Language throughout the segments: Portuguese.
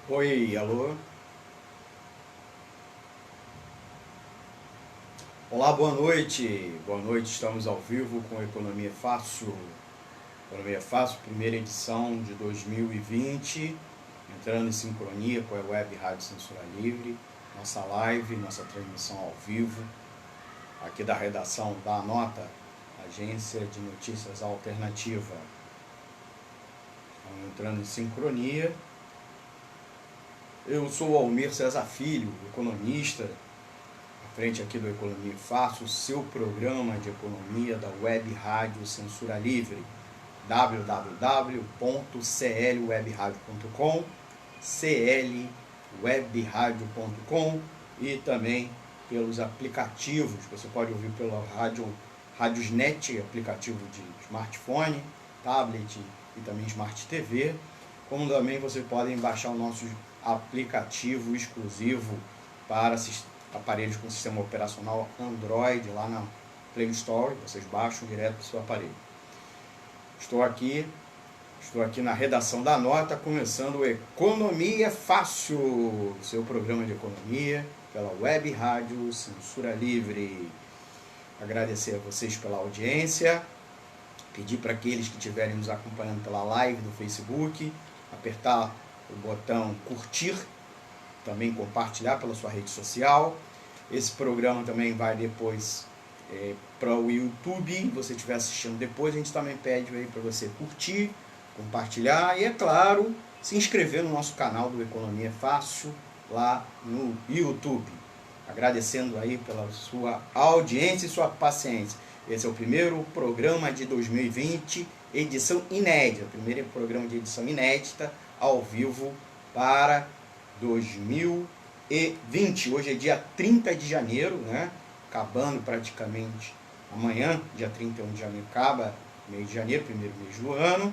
Oi, alô? Olá, boa noite. Boa noite, estamos ao vivo com Economia Fácil. Economia Fácil, primeira edição de 2020, entrando em sincronia com a Web Rádio Censura Livre, nossa live, nossa transmissão ao vivo, aqui da redação da Nota, Agência de Notícias Alternativa. Estamos entrando em sincronia. Eu sou o Almir César Filho, economista, frente aqui do Economia Fácil, o seu programa de economia da Web Rádio Censura Livre, www.clwebradio.com, clwebradio.com e também pelos aplicativos, você pode ouvir pela Radiosnet, aplicativo de smartphone, tablet e também Smart TV, como também você pode baixar o nosso aplicativo exclusivo para aparelhos com sistema operacional Android lá na Play Store, vocês baixam direto para o seu aparelho. Estou aqui na redação da Nota, começando o Economia Fácil, seu programa de economia, pela Web Rádio Censura Livre. Agradecer a vocês pela audiência, pedir para aqueles que estiverem nos acompanhando pela live do Facebook, apertar o botão curtir, também compartilhar pela sua rede social. Esse programa também vai depois para o YouTube. Se você estiver assistindo depois, a gente também pede aí para você curtir, compartilhar e, é claro, se inscrever no nosso canal do Economia Fácil lá no YouTube. Agradecendo aí pela sua audiência e sua paciência. Esse é o primeiro programa de 2020, edição inédita, primeiro programa de edição inédita ao vivo para 2020. Hoje é dia 30 de janeiro, né? Acabando praticamente amanhã, dia 31 de janeiro, acaba mês de janeiro, primeiro mês do ano.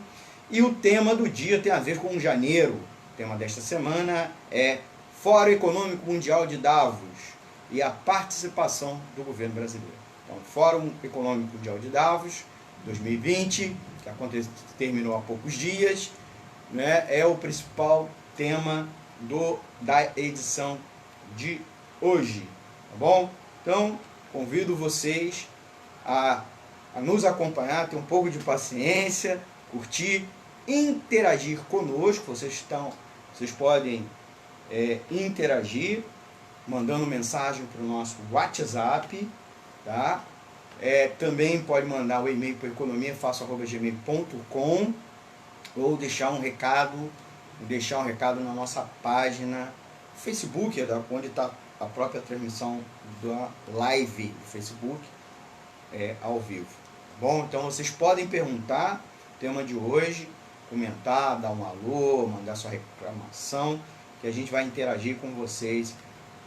E o tema do dia tem a ver com janeiro. O tema desta semana é Fórum Econômico Mundial de Davos e a participação do governo brasileiro. Então, Fórum Econômico Mundial de Davos 2020, que terminou há poucos dias, né? É o principal tema da edição de hoje, tá bom? Então, convido vocês a nos acompanhar, ter um pouco de paciência, curtir, interagir conosco. Vocês podem interagir, mandando mensagem para o nosso WhatsApp, tá? Também pode mandar o e-mail para economiafácil@gmail.com ou deixar um recado na nossa página Facebook, onde está a própria transmissão da live do Facebook ao vivo. Bom, então vocês podem perguntar o tema de hoje, comentar, dar um alô, mandar sua reclamação, que a gente vai interagir com vocês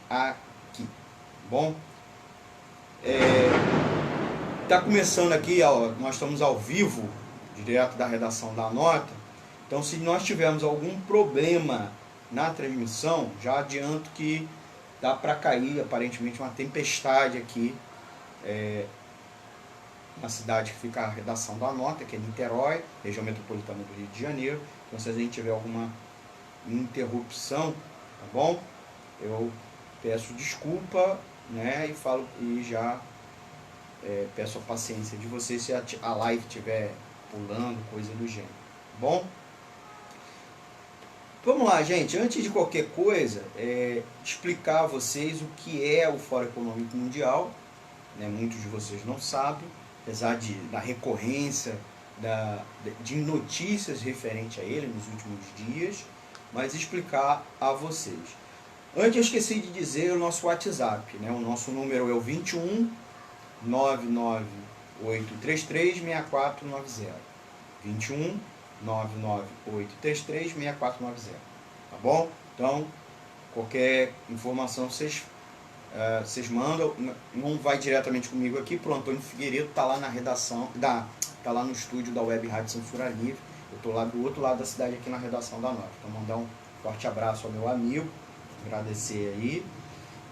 aqui. Bom, está começando aqui, nós estamos ao vivo, direto da redação da Nota. Então, se nós tivermos algum problema na transmissão, já adianto que dá para cair aparentemente uma tempestade aqui na cidade que fica a redação da Nota, que é Niterói, região metropolitana do Rio de Janeiro. Então, se a gente tiver alguma interrupção, tá bom? Eu peço desculpa, né? E já peço a paciência de vocês se a live estiver pulando, coisa do gênero, tá bom? Vamos lá, gente. Antes de qualquer coisa, explicar a vocês o que é o Fórum Econômico Mundial, né? Muitos de vocês não sabem, apesar da recorrência de notícias referentes a ele nos últimos dias, mas explicar a vocês. Antes eu esqueci de dizer o nosso WhatsApp, né? O nosso número é o 21 99833 6490. 21 99833-6490, tá bom? Então, qualquer informação vocês mandam, não vai diretamente comigo aqui, pro Antônio Figueiredo, tá lá na redação, tá lá no estúdio da Web Rádio Censura Livre, eu tô lá do outro lado da cidade, aqui na redação da Nota. Então, mandar um forte abraço ao meu amigo, agradecer aí,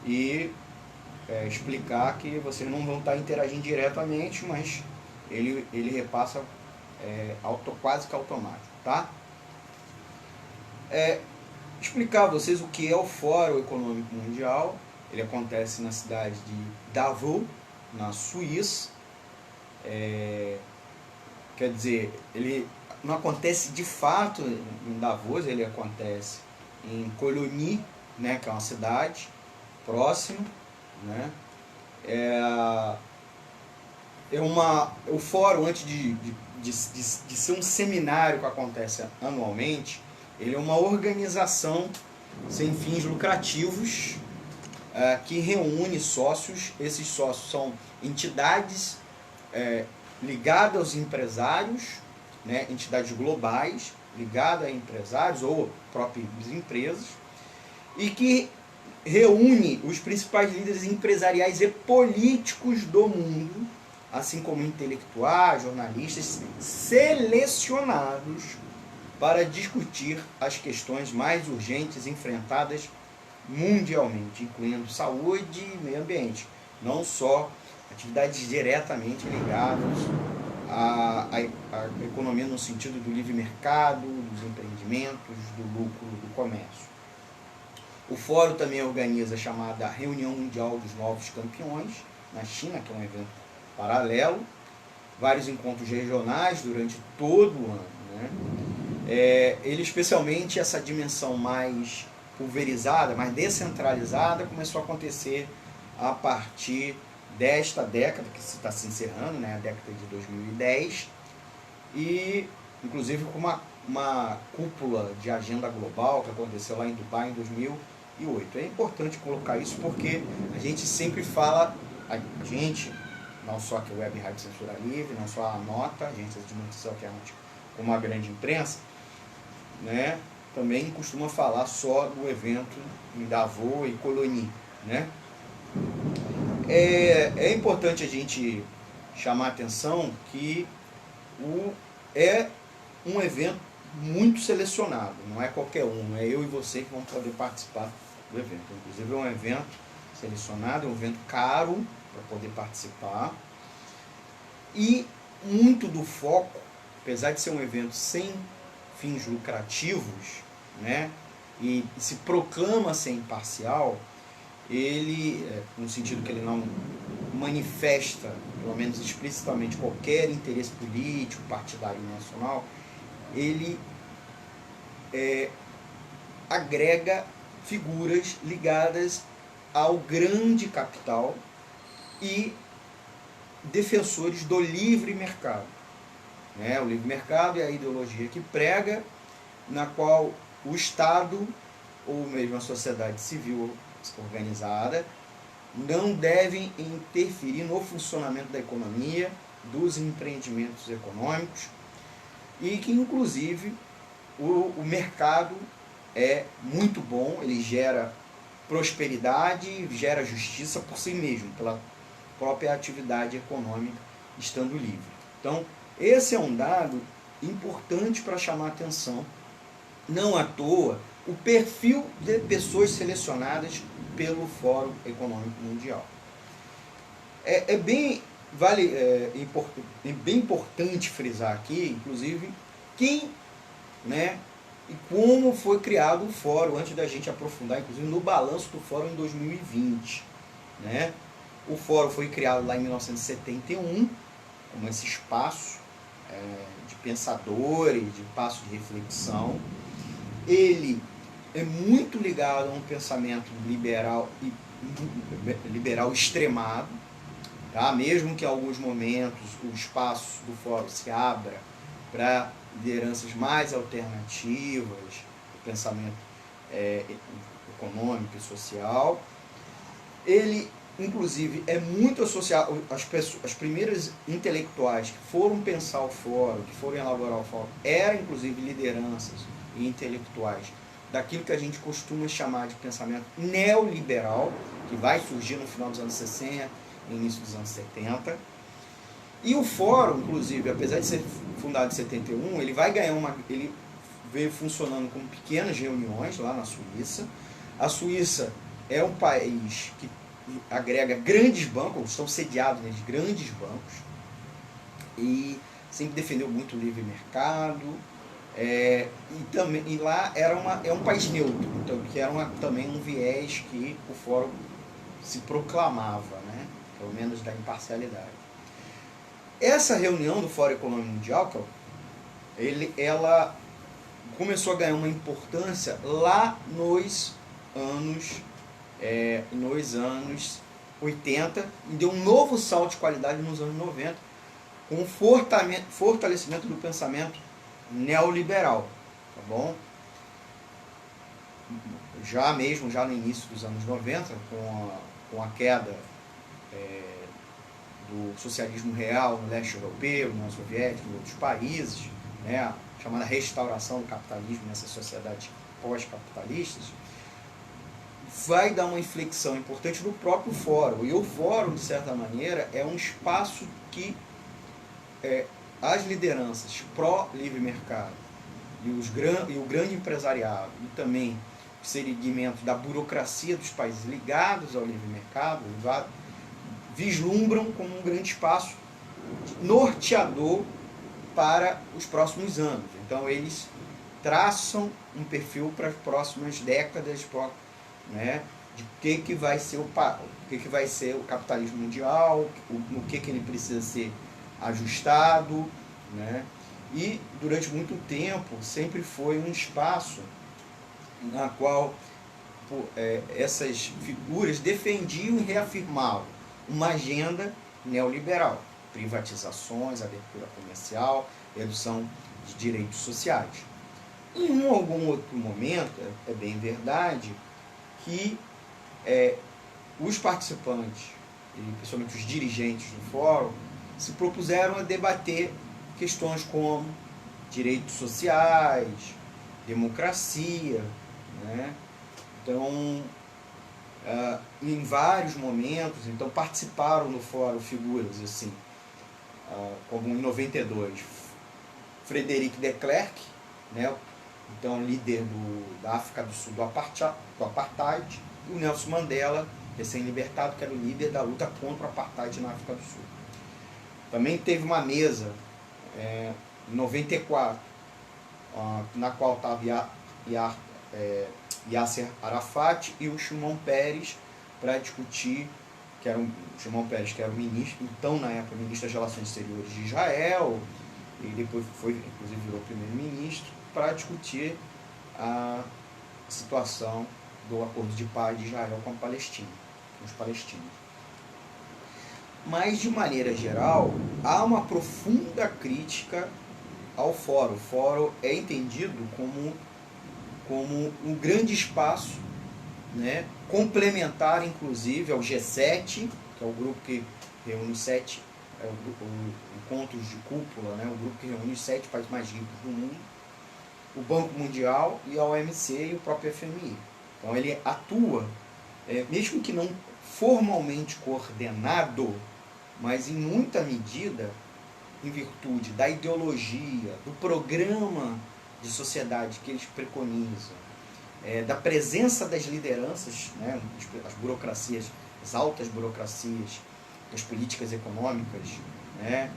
e explicar que vocês não vão estar interagindo diretamente, mas ele repassa quase que automático, tá? explicar a vocês o que é o Fórum Econômico Mundial. Ele acontece na cidade de Davos, na Suíça. Quer dizer, ele não acontece de fato em Davos, ele acontece em Cologny, né, que é uma cidade próxima, né? O fórum, antes de ser um seminário que acontece anualmente, ele é uma organização sem fins lucrativos que reúne sócios. Esses sócios são entidades ligadas aos empresários, né, entidades globais ligadas a empresários ou próprias empresas, e que reúne os principais líderes empresariais e políticos do mundo, assim como intelectuais, jornalistas, selecionados para discutir as questões mais urgentes enfrentadas mundialmente, incluindo saúde e meio ambiente, não só atividades diretamente ligadas à economia no sentido do livre mercado, dos empreendimentos, do lucro, do comércio. O fórum também organiza a chamada Reunião Mundial dos Novos Campeões, na China, que é um evento paralelo, vários encontros regionais durante todo o ano, né? Ele, especialmente, essa dimensão mais pulverizada, mais descentralizada, começou a acontecer a partir desta década, que está se encerrando, né, a década de 2010, e inclusive com uma cúpula de agenda global que aconteceu lá em Dubai em 2008. É importante colocar isso porque a gente sempre fala, a gente, não só aqui o Web Rádio Censura Livre, não só a Nota, a agência de notícia alternativa, como a grande imprensa, né, também costuma falar só do evento em Davos e Cologny, né? É importante a gente chamar a atenção que é um evento muito selecionado, não é qualquer um, é eu e você que vão poder participar do evento. Inclusive é um evento selecionado, é um evento caro para poder participar, e muito do foco, apesar de ser um evento sem fins lucrativos, né, e se proclama ser imparcial, ele, no sentido que ele não manifesta, pelo menos explicitamente, qualquer interesse político, partidário nacional, ele agrega figuras ligadas ao grande capital e defensores do livre mercado. O livre mercado é a ideologia que prega, na qual o Estado, ou mesmo a sociedade civil organizada, não devem interferir no funcionamento da economia, dos empreendimentos econômicos, e que, inclusive, o mercado é muito bom, ele gera prosperidade, gera justiça por si mesmo, pela própria atividade econômica estando livre. Então, esse é um dado importante para chamar a atenção. Não à toa, o perfil de pessoas selecionadas pelo Fórum Econômico Mundial. É bem importante frisar aqui, inclusive, quem, né, e como foi criado o Fórum, antes da gente aprofundar, inclusive, no balanço do Fórum em 2020. Né? O Fórum foi criado lá em 1971, como esse espaço de pensadores, de espaço de reflexão. Ele é muito ligado a um pensamento liberal extremado, tá? Mesmo que em alguns momentos o espaço do fórum se abra para lideranças mais alternativas, do pensamento econômico e social. Ele, inclusive, é muito associado, as primeiras intelectuais que foram pensar o fórum, que foram elaborar o fórum, eram, inclusive, lideranças e intelectuais daquilo que a gente costuma chamar de pensamento neoliberal, que vai surgir no final dos anos 60 e início dos anos 70. E o fórum, inclusive, apesar de ser fundado em 71, ele vai ganhar ele veio funcionando com pequenas reuniões lá na Suíça. A Suíça é um país que agrega grandes bancos, estão sediados neles grandes bancos, e sempre defendeu muito o livre mercado, E lá é um país neutro, então, que era também um viés que o fórum se proclamava, né? Pelo menos da imparcialidade. Essa reunião do Fórum Econômico Mundial, ela começou a ganhar uma importância lá nos anos 80 e deu um novo salto de qualidade nos anos 90, com o fortalecimento do pensamento neoliberal, tá bom? Já no início dos anos 90, com a queda do socialismo real no leste europeu, União Soviética e outros países, né, a chamada restauração do capitalismo nessas sociedades pós-capitalistas, vai dar uma inflexão importante no próprio fórum. E o fórum, de certa maneira, é um espaço que as lideranças pró-livre mercado e o grande empresariado e também o segmento da burocracia dos países ligados ao livre mercado vislumbram como um grande espaço norteador para os próximos anos. Então eles traçam um perfil para as próximas décadas, né, de que vai ser o capitalismo mundial, no que ele precisa ser ajustado, né? E durante muito tempo sempre foi um espaço na qual essas figuras defendiam e reafirmavam uma agenda neoliberal, privatizações, abertura comercial, redução de direitos sociais. Em algum outro momento, é bem verdade, que os participantes, e principalmente os dirigentes do fórum, se propuseram a debater questões como direitos sociais, democracia, né? Então, em vários momentos, então participaram do fórum figuras assim, como em 92, Frederic de Klerk, né? Então líder da África do Sul do apartheid, e o Nelson Mandela, recém-libertado, que era o líder da luta contra o apartheid na África do Sul. Também teve uma mesa em 94, na qual estava Yasser Arafat e o Shimon Peres para discutir, Shimon Peres, que era o ministro, então na época ministro das Relações Exteriores de Israel, e depois inclusive virou primeiro-ministro, para discutir a situação do acordo de paz de Israel com a Palestina, com os palestinos. Mas, de maneira geral, há uma profunda crítica ao fórum. O fórum é entendido como um grande espaço, né, complementar, inclusive, ao G7, que é o grupo que reúne encontros de cúpula, né, o grupo que reúne os 7 países mais ricos do mundo, o Banco Mundial e a OMC e o próprio FMI. Então ele atua, mesmo que não formalmente coordenado, mas em muita medida em virtude da ideologia, do programa de sociedade que eles preconizam, da presença das lideranças, né, as burocracias, as altas burocracias, das políticas econômicas, né,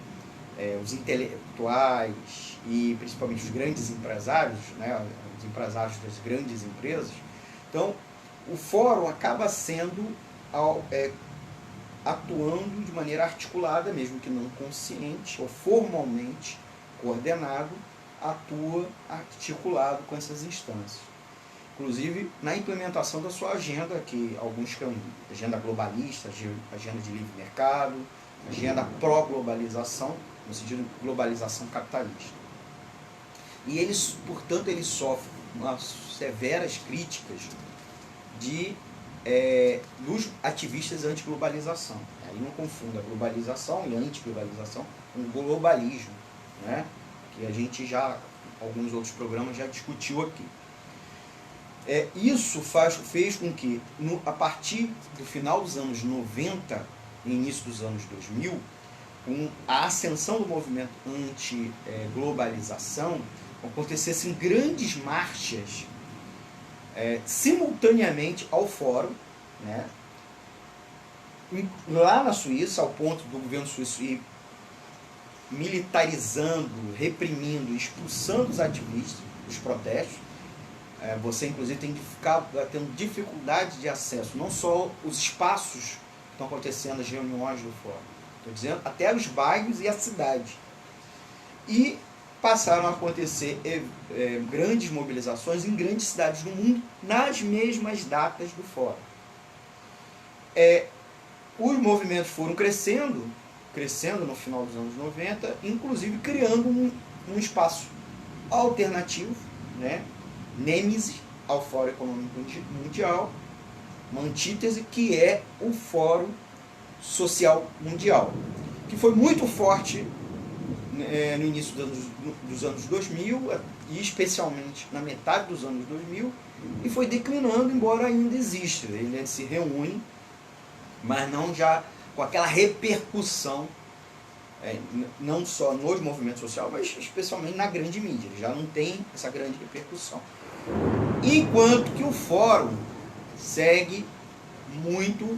os intelectuais e principalmente os grandes empresários, né, os empresários das grandes empresas. Então, o fórum acaba sendo atuando de maneira articulada, mesmo que não consciente ou formalmente coordenado, atua articulado com essas instâncias. Inclusive na implementação da sua agenda, que alguns chamam de agenda globalista, agenda de livre mercado, agenda pró-globalização, no sentido de globalização capitalista. E eles, portanto, eles sofrem severas críticas dos ativistas anti-globalização. Aí não confunda globalização e anti-globalização com globalismo, né? Que a gente já, alguns outros programas já discutiu aqui. Isso fez com que, a partir do final dos anos 90 e início dos anos 2000, com a ascensão do movimento anti-globalização, acontecessem grandes marchas simultaneamente ao fórum, né? Lá na Suíça, ao ponto do governo suíço ir militarizando, reprimindo, expulsando os ativistas dos protestos. Você, inclusive, tem que ficar tendo dificuldade de acesso, não só os espaços que estão acontecendo, as reuniões do fórum, estou dizendo, até os bairros e a cidade. E passaram a acontecer grandes mobilizações em grandes cidades do mundo, nas mesmas datas do fórum. Os movimentos foram crescendo no final dos anos 90, inclusive criando um espaço alternativo, né? Nêmesis ao Fórum Econômico Mundial, uma antítese, que é o Fórum Social Mundial, que foi muito forte no início dos anos 2000, e especialmente na metade dos anos 2000, e foi declinando, embora ainda exista. Ele se reúne, mas não já com aquela repercussão, não só nos movimentos sociais, mas especialmente na grande mídia. Ele já não tem essa grande repercussão. Enquanto que o fórum segue muito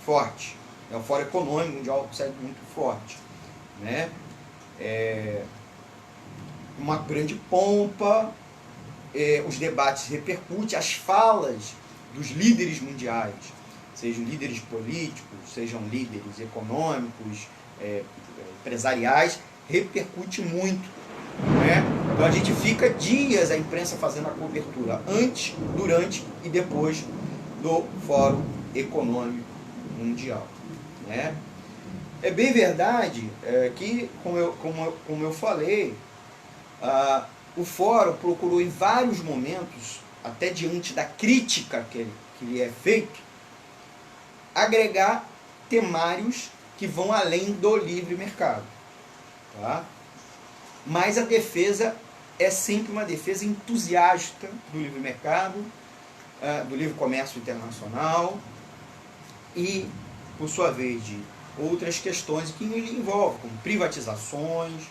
forte. O Fórum Econômico Mundial segue muito forte, né? Uma grande pompa, os debates repercutem, as falas dos líderes mundiais, sejam líderes políticos, sejam líderes econômicos, empresariais, repercute muito, né? Então a gente fica dias, a imprensa fazendo a cobertura antes, durante e depois do Fórum Econômico Mundial, né? É bem verdade que, como eu falei, o fórum procurou em vários momentos, até diante da crítica que lhe é feito, agregar temários que vão além do livre mercado, tá? Mas a defesa é sempre uma defesa entusiasta do livre mercado, do livre comércio internacional e, por sua vez, de outras questões que ele envolve, como privatizações,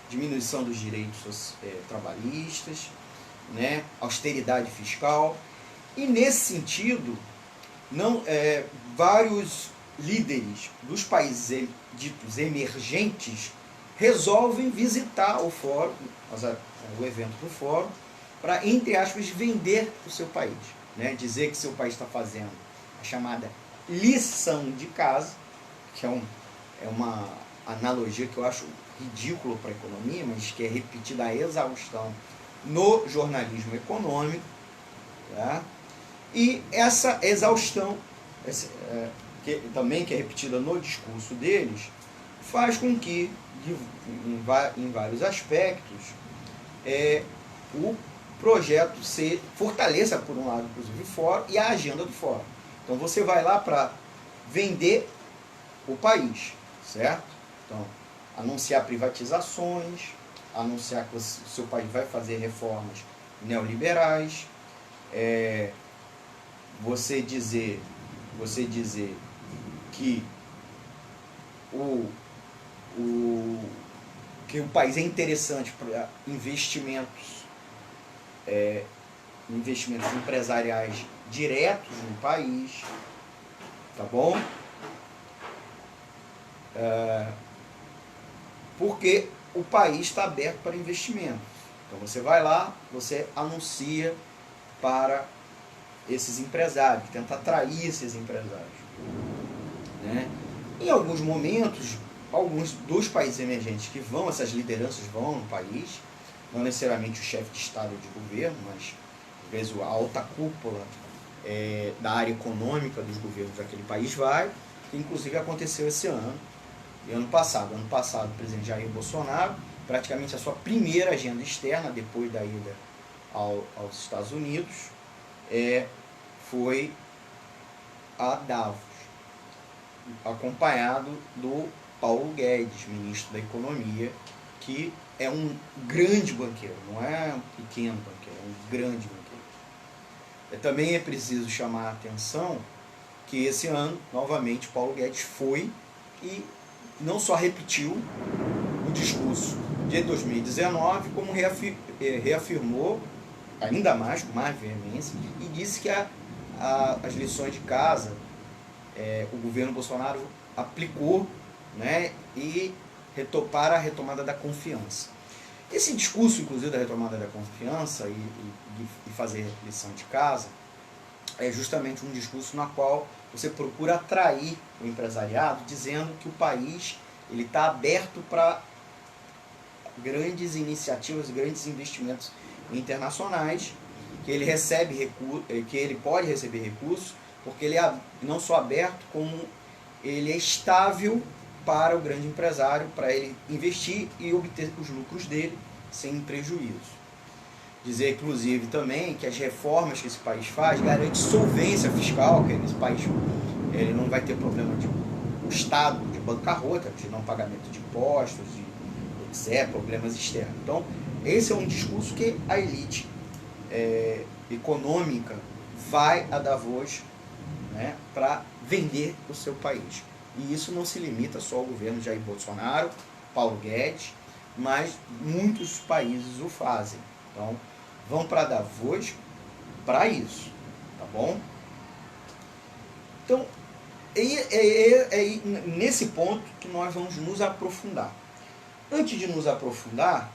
diminuição dos direitos trabalhistas, né, austeridade fiscal. E, nesse sentido, vários líderes dos países ditos emergentes resolvem visitar o fórum, o evento do fórum, para, entre aspas, vender o seu país, né? Dizer que seu país está fazendo a chamada lição de casa, que é uma analogia que eu acho ridícula para a economia, mas que é repetida a exaustão no jornalismo econômico, tá? E essa exaustão, que é repetida no discurso deles, faz com que, em vários aspectos, o projeto se fortaleça, por um lado, inclusive, o fórum e a agenda do fórum. Então você vai lá para vender o país, certo? Então, anunciar privatizações, anunciar que o seu país vai fazer reformas neoliberais, você dizer que que o país é interessante para investimentos empresariais diretos no país, tá bom? Porque o país está aberto para investimentos. Então você vai lá, você anuncia para esses empresários, tenta atrair esses empresários, né? Em alguns momentos, alguns dos países emergentes que vão, essas lideranças vão no país, não necessariamente o chefe de Estado ou de governo, mas às vezes a alta cúpula da área econômica dos governos daquele país vai, que inclusive aconteceu esse ano e ano passado. Ano passado, o presidente Jair Bolsonaro, praticamente a sua primeira agenda externa, depois da ida aos Estados Unidos, foi a Davos, acompanhado do Paulo Guedes, ministro da Economia, que é um grande banqueiro, não é um pequeno banqueiro, é um grande banqueiro. Também é preciso chamar a atenção que esse ano, novamente, Paulo Guedes foi e não só repetiu o discurso de 2019, como reafirmou ainda mais, com mais veemência, e disse que as lições de casa o governo Bolsonaro aplicou, né, e para a retomada da confiança. Esse discurso, inclusive, da retomada da confiança e fazer lição de casa, é justamente um discurso na qual você procura atrair o empresariado, dizendo que o país está aberto para grandes iniciativas, grandes investimentos internacionais, que ele pode receber recursos, porque ele é não só aberto, como ele é estável para o grande empresário, para ele investir e obter os lucros dele sem prejuízo. Dizer, inclusive, também que as reformas que esse país faz garantem solvência fiscal, que nesse país ele não vai ter problema de o Estado de bancarrota, de não pagamento de impostos, de etc., problemas externos. Então, esse é um discurso que a elite econômica vai a Davos, né, para vender o seu país. E isso não se limita só ao governo Jair Bolsonaro, Paulo Guedes, mas muitos países o fazem. Então, vão para Davos para isso, tá bom? Então, é nesse ponto que nós vamos nos aprofundar. Antes de nos aprofundar,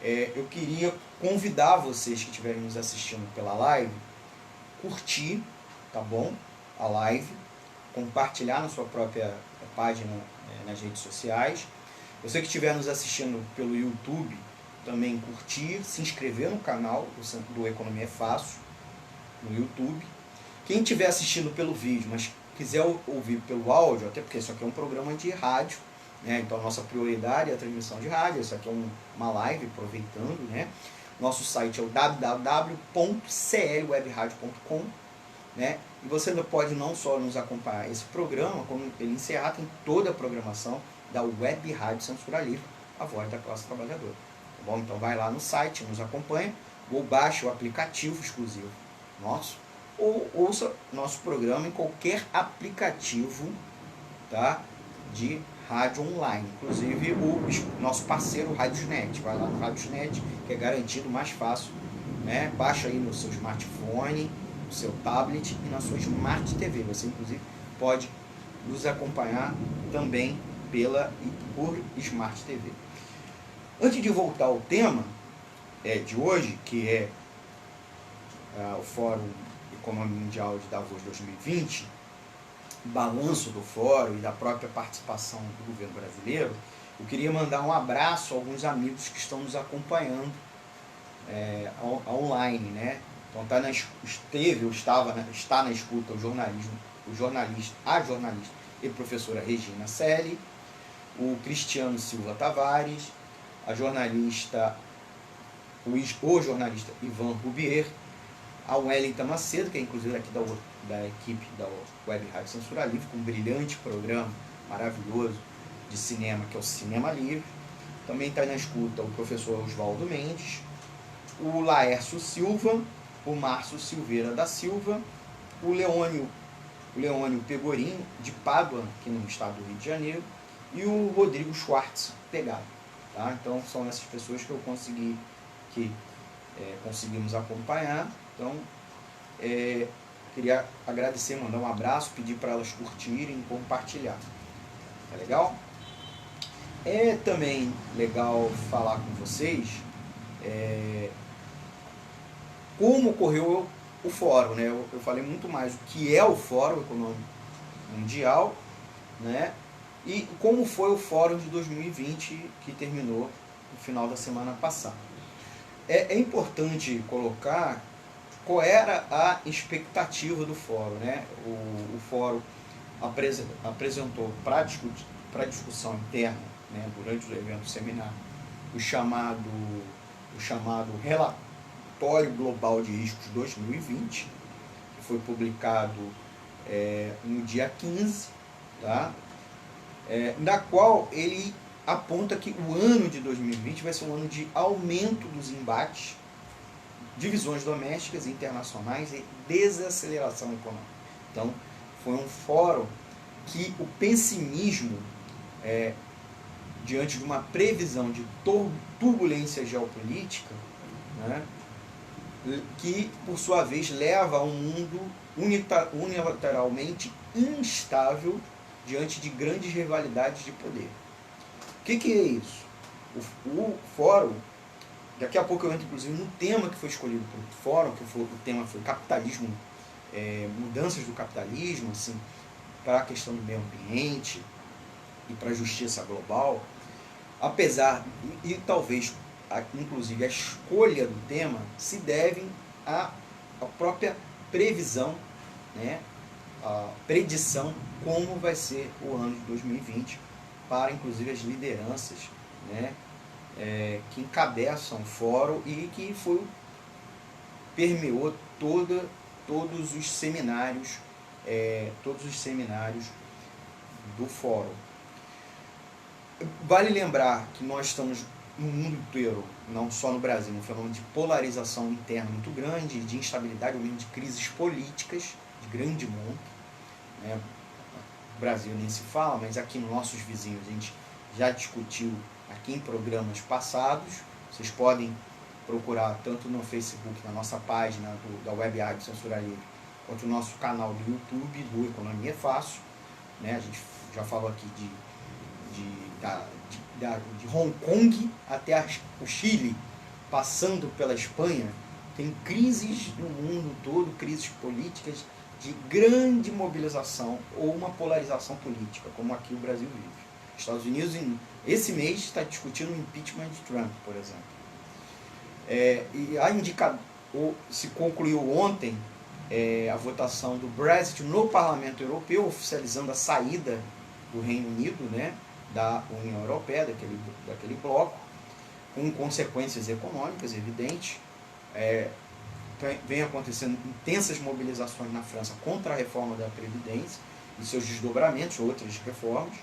eu queria convidar vocês que estiverem nos assistindo pela live, curtir, tá bom? A live, compartilhar na sua própria página nas redes sociais. Você que estiver nos assistindo pelo YouTube, também curtir, se inscrever no canal do Economia é Fácil, no YouTube. Quem estiver assistindo pelo vídeo, mas quiser ouvir pelo áudio, até porque isso aqui é um programa de rádio, né? Então a nossa prioridade é a transmissão de rádio, isso aqui é uma live, aproveitando, né? Nosso site é o www.clwebradio.com, né? E você pode não só nos acompanhar esse programa, como ele encerrar, tem toda a programação da Web Rádio Censura Livre, a voz da classe trabalhadora. Tá bom? Então vai lá no site, nos acompanha, ou baixe o aplicativo exclusivo nosso, ou ouça nosso programa em qualquer aplicativo, tá, de rádio online, inclusive o nosso parceiro Radiosnet. Vai lá no Radiosnet, que é garantido mais fácil, né? Baixa aí no seu smartphone, no seu tablet e na sua Smart TV. Você inclusive pode nos acompanhar também por Smart TV. Antes de voltar ao tema de hoje, que é o Fórum Econômico Mundial de Davos 2020, balanço do fórum e da própria participação do governo brasileiro, eu queria mandar um abraço a alguns amigos que estão nos acompanhando online, né? Então está na escuta a jornalista e professora Regina Selle, o Cristiano Silva Tavares, o jornalista Ivan Rubier, a Wellington Macedo, que é inclusive aqui da equipe da Web Rádio Censura Livre, com um brilhante programa maravilhoso de cinema, que é o Cinema Livre. Também está na escuta o professor Oswaldo Mendes, o Laércio Silva, o Márcio Silveira da Silva, o Leônio Pegorim, de Pádua, aqui no estado do Rio de Janeiro, e o Rodrigo Schwartz, Pegado. Tá? Então são essas pessoas que conseguimos acompanhar. Então, queria agradecer, mandar um abraço, pedir para elas curtirem e compartilhar. Tá legal? É também legal falar com vocês como ocorreu o fórum, né? Eu falei muito mais o que é o Fórum Econômico Mundial, né? E como foi o Fórum de 2020 que terminou no final da semana passada. É importante colocar qual era a expectativa do fórum, né? O fórum apresentou para discussão interna, né, durante o evento seminário, o chamado Relatório Global de Riscos 2020, que foi publicado no dia 15, tá? Na qual ele aponta que o ano de 2020 vai ser um ano de aumento dos embates, divisões domésticas e internacionais e desaceleração econômica. Então, foi um fórum que o pessimismo, diante de uma previsão de turbulência geopolítica, né, que, por sua vez, leva a um mundo unilateralmente instável diante de grandes rivalidades de poder. que é isso? O fórum, daqui a pouco eu entro inclusive no tema que foi escolhido para o fórum, o tema foi capitalismo, mudanças do capitalismo, assim, para a questão do meio ambiente e para a justiça global. Apesar, e talvez inclusive a escolha do tema se deve à própria previsão, né, a predição como vai ser o ano de 2020 para inclusive as lideranças, né, que encabeçam o fórum e que permeou todos os seminários do fórum. Vale lembrar que nós estamos no mundo inteiro, não só no Brasil, um fenômeno de polarização interna muito grande, de instabilidade, ou mesmo de crises políticas de grande monta, né? O Brasil nem se fala, mas aqui nos nossos vizinhos a gente já discutiu aqui em programas passados. Vocês podem procurar tanto no Facebook, na nossa página da Web Rádio Censura Livre, quanto no nosso canal do YouTube do Economia é Fácil, né? A gente já falou aqui de Hong Kong até o Chile, passando pela Espanha. Tem crises no mundo todo, crises políticas de grande mobilização ou uma polarização política, como aqui o Brasil vive. Estados Unidos, esse mês, está discutindo o impeachment de Trump, por exemplo. Se concluiu ontem a votação do Brexit no Parlamento Europeu, oficializando a saída do Reino Unido, né, da União Europeia, daquele bloco, com consequências econômicas evidentes. Vem acontecendo intensas mobilizações na França contra a reforma da Previdência e seus desdobramentos, outras reformas.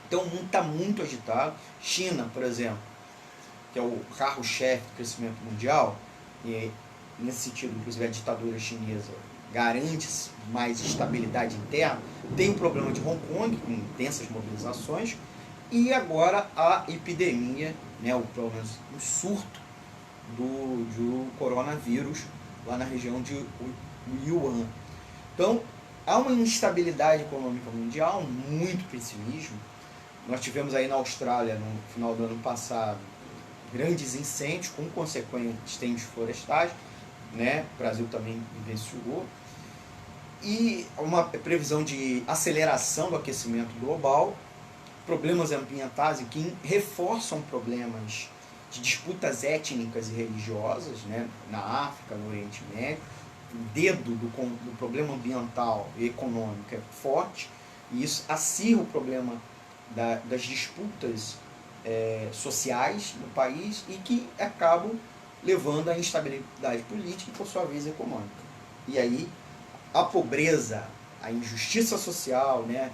Então o mundo está muito agitado. China, por exemplo, que é o carro-chefe do crescimento mundial, e nesse sentido, inclusive, a ditadura chinesa garante mais estabilidade interna, tem o problema de Hong Kong, com intensas mobilizações, e agora a epidemia, né, pelo menos o surto do coronavírus lá na região de Wuhan. Então, há uma instabilidade econômica mundial, muito pessimismo. Nós tivemos aí na Austrália, no final do ano passado, grandes incêndios com consequentes incêndios florestais, né? O Brasil também vivenciou. E uma previsão de aceleração do aquecimento global, problemas ambientais que reforçam problemas de disputas étnicas e religiosas, né, na África, no Oriente Médio. O dedo do problema ambiental e econômico é forte, e isso acirra o problema das disputas sociais no país e que acabam levando à instabilidade política e, por sua vez, econômica. E aí a pobreza, a injustiça social, né,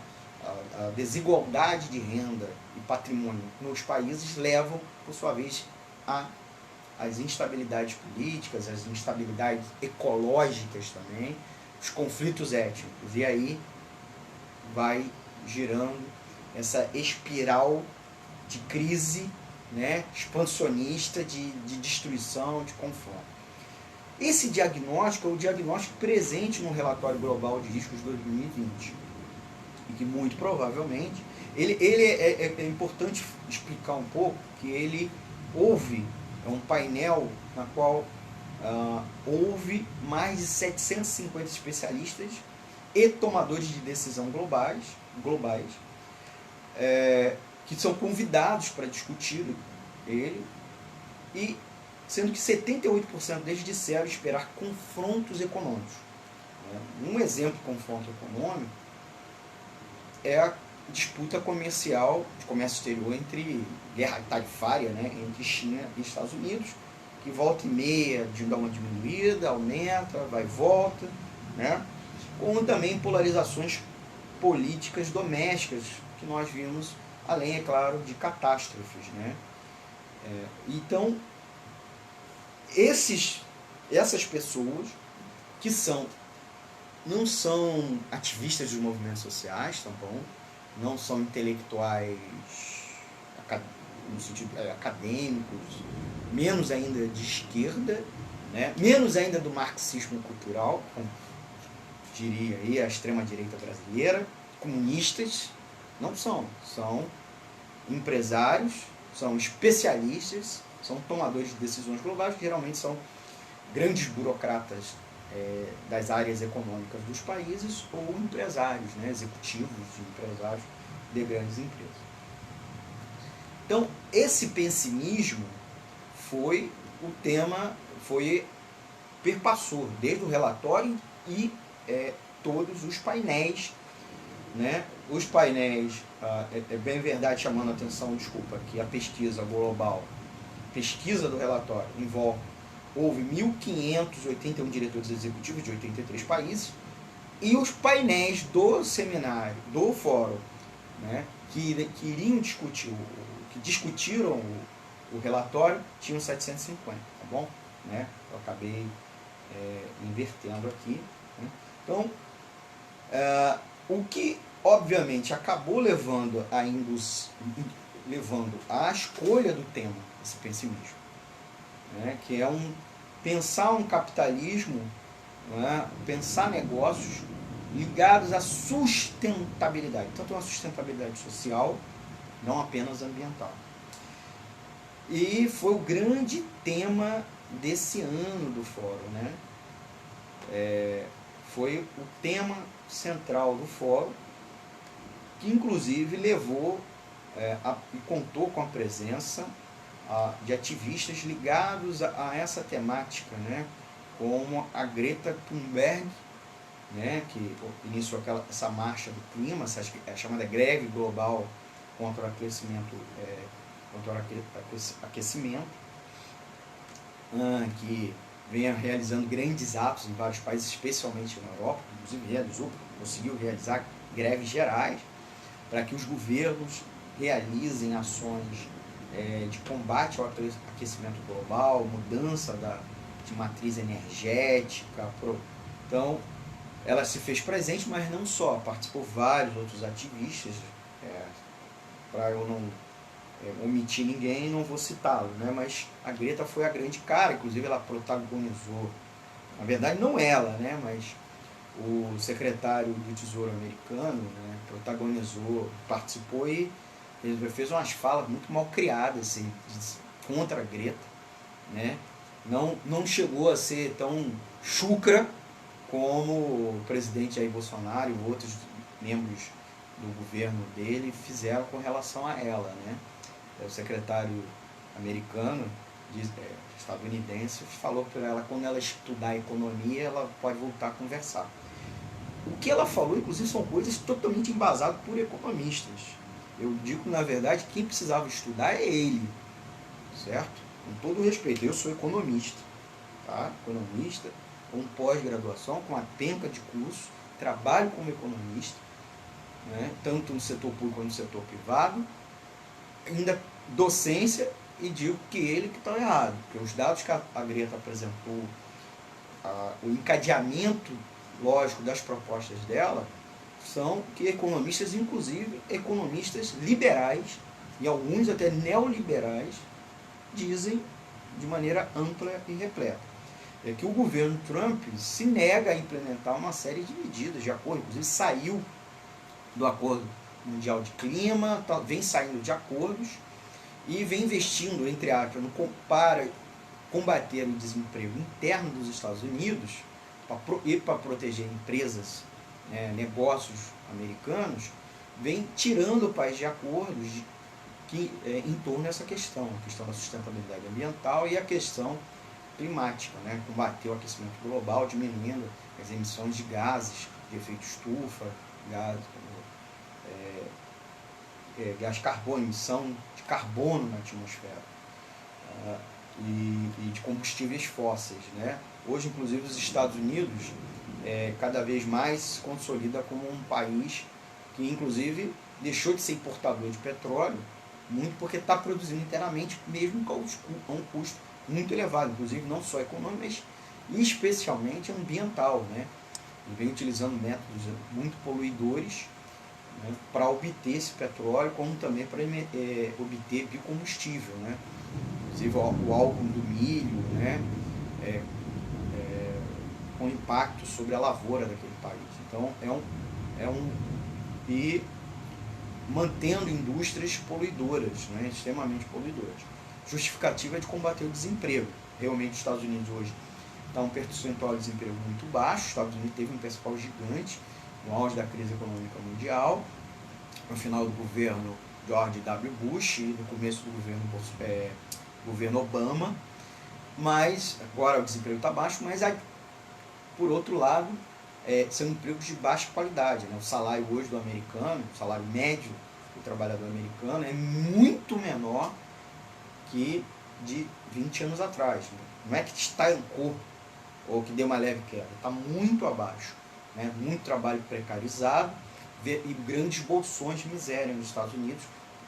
a desigualdade de renda e patrimônio nos países levam, por sua vez, às instabilidades políticas, às instabilidades ecológicas também, os conflitos étnicos. E aí vai girando essa espiral de crise, né, expansionista, de destruição, de confronto. Esse diagnóstico é o diagnóstico presente no relatório global de riscos 2020. E que muito provavelmente, é importante explicar um pouco que ele é um painel na qual houve mais de 750 especialistas e tomadores de decisão globais, que são convidados para discutir ele, e sendo que 78% deles disseram esperar confrontos econômicos. Um exemplo de confronto econômico é a disputa comercial, de comércio exterior, guerra tarifária, né, entre China e Estados Unidos, que volta e meia dá uma diminuída, aumenta, vai e volta, né, como também polarizações políticas domésticas que nós vimos, além, é claro, de catástrofes, né. Então, essas pessoas que não são ativistas dos movimentos sociais, tá bom? Não são intelectuais no sentido acadêmicos, menos ainda de esquerda, né? Menos ainda do marxismo cultural, como diria aí a extrema-direita brasileira, comunistas, não são empresários, são especialistas, são tomadores de decisões globais, que geralmente são grandes burocratas das áreas econômicas dos países, ou empresários, né, executivos de empresários de grandes empresas. Então, esse pessimismo foi o tema, perpassou desde o relatório e todos os painéis, né? Os painéis, é bem verdade, chamando a atenção, desculpa, que a pesquisa global, pesquisa do relatório, houve 1.581 diretores executivos de 83 países, e os painéis do seminário, do fórum, né, que iriam discutir, que discutiram o relatório, tinham 750, tá bom? Né? Eu acabei invertendo aqui. Né? Então, o que obviamente acabou levando à escolha do tema, esse pessimismo, né? Que é pensar um capitalismo, né? Pensar negócios ligados à sustentabilidade, tanto uma sustentabilidade social, não apenas ambiental. E foi o grande tema desse ano do fórum, né? Foi o tema central do fórum, que inclusive levou e contou com a presença de ativistas ligados a essa temática, né? Como a Greta Thunberg, né? Que iniciou essa marcha do clima, a chamada greve global contra o aquecimento, que vem realizando grandes atos em vários países, especialmente na Europa, inclusive conseguiu realizar greves gerais para que os governos realizem ações de combate ao aquecimento global, mudança de matriz energética. Então, ela se fez presente, mas não só, participou vários outros ativistas, para eu não omitir ninguém, não vou citá-lo, né? Mas a Greta foi a grande cara, inclusive ela protagonizou, na verdade não ela, né? Mas o secretário do Tesouro americano, né, participou e fez umas falas muito mal criadas assim, contra a Greta, né? Não chegou a ser tão chucra como o presidente Jair Bolsonaro e outros membros do governo dele fizeram com relação a ela, né? O secretário americano, estadunidense, falou para ela, quando ela estudar economia, ela pode voltar a conversar. O que ela falou, inclusive, são coisas totalmente embasadas por economistas. Eu digo, na verdade, quem precisava estudar é ele, certo? Com todo respeito, eu sou economista, tá? Economista, com pós-graduação, com a penca de curso, trabalho como economista, né? Tanto no setor público quanto no setor privado, ainda docência, e digo que ele que está errado, porque os dados que a Greta apresentou, o encadeamento lógico das propostas dela, são que economistas, inclusive economistas liberais, e alguns até neoliberais, dizem de maneira ampla e repleta. É que o governo Trump se nega a implementar uma série de medidas de acordo, inclusive saiu do Acordo Mundial de Clima, vem saindo de acordos e vem investindo, entre aspas, para combater o desemprego interno dos Estados Unidos e para proteger empresas, negócios americanos, vem tirando o país de acordos em torno dessa questão, a questão da sustentabilidade ambiental e a questão climática, né? Combater o aquecimento global, diminuindo as emissões de gases de efeito estufa, gás carbônico, emissão de carbono na atmosfera, e de combustíveis fósseis, né? Hoje, inclusive, os Estados Unidos cada vez mais se consolida como um país que, inclusive, deixou de ser importador de petróleo, muito porque está produzindo internamente, mesmo a um custo muito elevado, inclusive não só econômico, mas especialmente ambiental, né? E vem utilizando métodos muito poluidores, né, para obter esse petróleo, como também para obter biocombustível, né? Inclusive o álcool do milho, né, com impacto sobre a lavoura daquele país. Então, e mantendo indústrias poluidoras, né, extremamente poluidoras. Justificativa é de combater o desemprego. Realmente os Estados Unidos hoje está um percentual de desemprego muito baixo. Os Estados Unidos teve um percentual gigante no auge da crise econômica mundial, no final do governo George W. Bush e no começo do governo Obama, mas agora o desemprego está baixo, mas por outro lado são empregos de baixa qualidade, né? O salário hoje do americano, o salário médio do trabalhador americano é muito menor que de 20 anos atrás, né? Não é que estancou ou que deu uma leve queda, está muito abaixo, né? Muito trabalho precarizado e grandes bolsões de miséria nos Estados Unidos.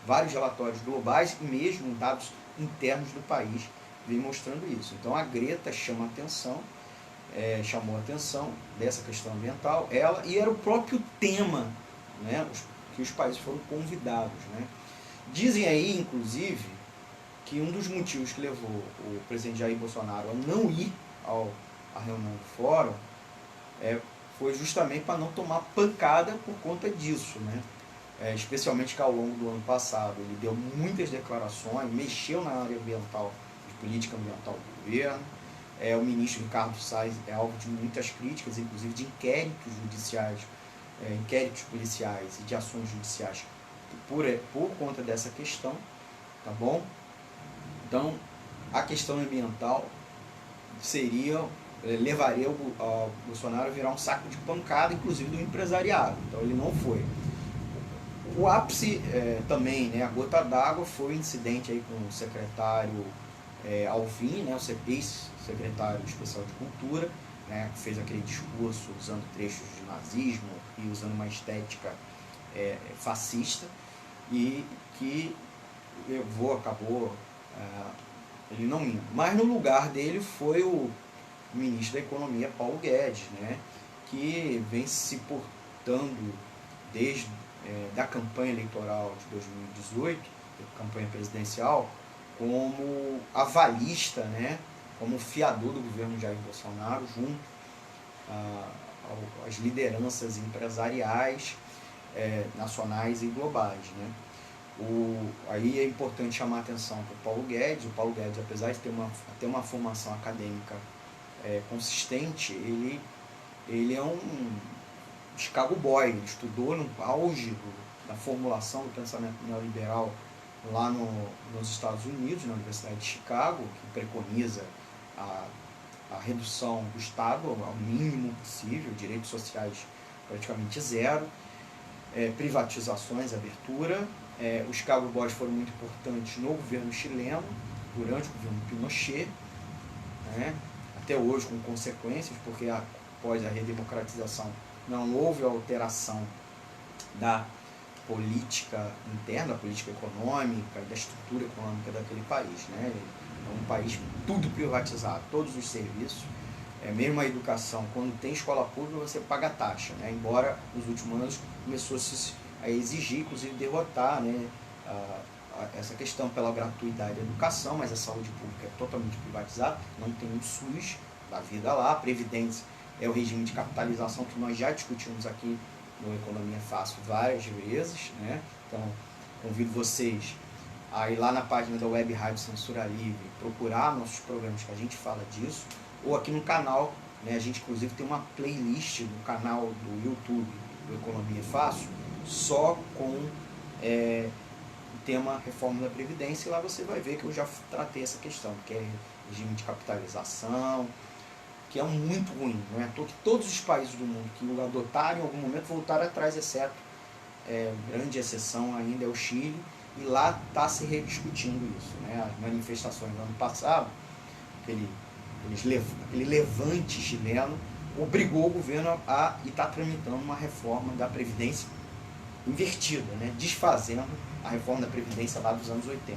Vários relatórios globais e mesmo dados internos do país vêm mostrando isso. Então a Greta chamou a atenção dessa questão ambiental, e era o próprio tema, né, que os países foram convidados, né. Dizem aí, inclusive, que um dos motivos que levou o presidente Jair Bolsonaro a não ir à reunião do fórum foi justamente para não tomar pancada por conta disso, né. Especialmente que ao longo do ano passado ele deu muitas declarações, mexeu na área ambiental, de política ambiental do governo. O ministro Ricardo Salles é alvo de muitas críticas, inclusive de inquéritos judiciais, inquéritos policiais e de ações judiciais por conta dessa questão, tá bom? Então, a questão ambiental levaria o Bolsonaro a virar um saco de pancada, inclusive do empresariado. Então ele não foi. O ápice também, né, a gota d'água, foi o incidente aí com o secretário Alvim, né, o secretário especial de Cultura, né, que fez aquele discurso usando trechos de nazismo e usando uma estética fascista, e que acabou ele não indo. Mas no lugar dele foi o ministro da Economia, Paulo Guedes, né, que vem se portando desde da campanha eleitoral de 2018, campanha presidencial, como avalista, né, como fiador do governo Jair Bolsonaro, junto às lideranças empresariais nacionais e globais, né. Aí é importante chamar a atenção para o Paulo Guedes. O Paulo Guedes, apesar de ter uma formação acadêmica consistente, ele é um Chicago Boy. Ele estudou no auge da formulação do pensamento neoliberal lá nos Estados Unidos, na Universidade de Chicago, que preconiza a redução do Estado ao mínimo possível, direitos sociais praticamente zero, privatizações, abertura. Os Chicago Boys foram muito importantes no governo chileno, durante o governo Pinochet, né? Até hoje com consequências, porque após a redemocratização não houve alteração da política interna, da política econômica, da estrutura econômica daquele país, né? É um país tudo privatizado, todos os serviços, mesmo a educação. Quando tem escola pública você paga taxa, né? Embora nos últimos anos começou a exigir, inclusive derrotar, né, essa questão pela gratuidade da educação, mas a saúde pública é totalmente privatizada, não tem um SUS da vida lá. A Previdência é o regime de capitalização que nós já discutimos aqui no Economia Fácil várias vezes, né? Então, convido vocês a ir lá na página da Web Rádio Censura Livre, procurar nossos programas que a gente fala disso, ou aqui no canal, né? A gente inclusive tem uma playlist no canal do YouTube do Economia Fácil, só com o tema reforma da Previdência, e lá você vai ver que eu já tratei essa questão, que é regime de capitalização, que é muito ruim, não é? Todos os países do mundo que o adotaram em algum momento voltaram atrás, exceto grande exceção ainda é o Chile, e lá está se rediscutindo isso, né? As manifestações do ano passado, aquele levante chileno, obrigou o governo e está tramitando uma reforma da Previdência invertida, né? Desfazendo a reforma da Previdência lá dos anos 80.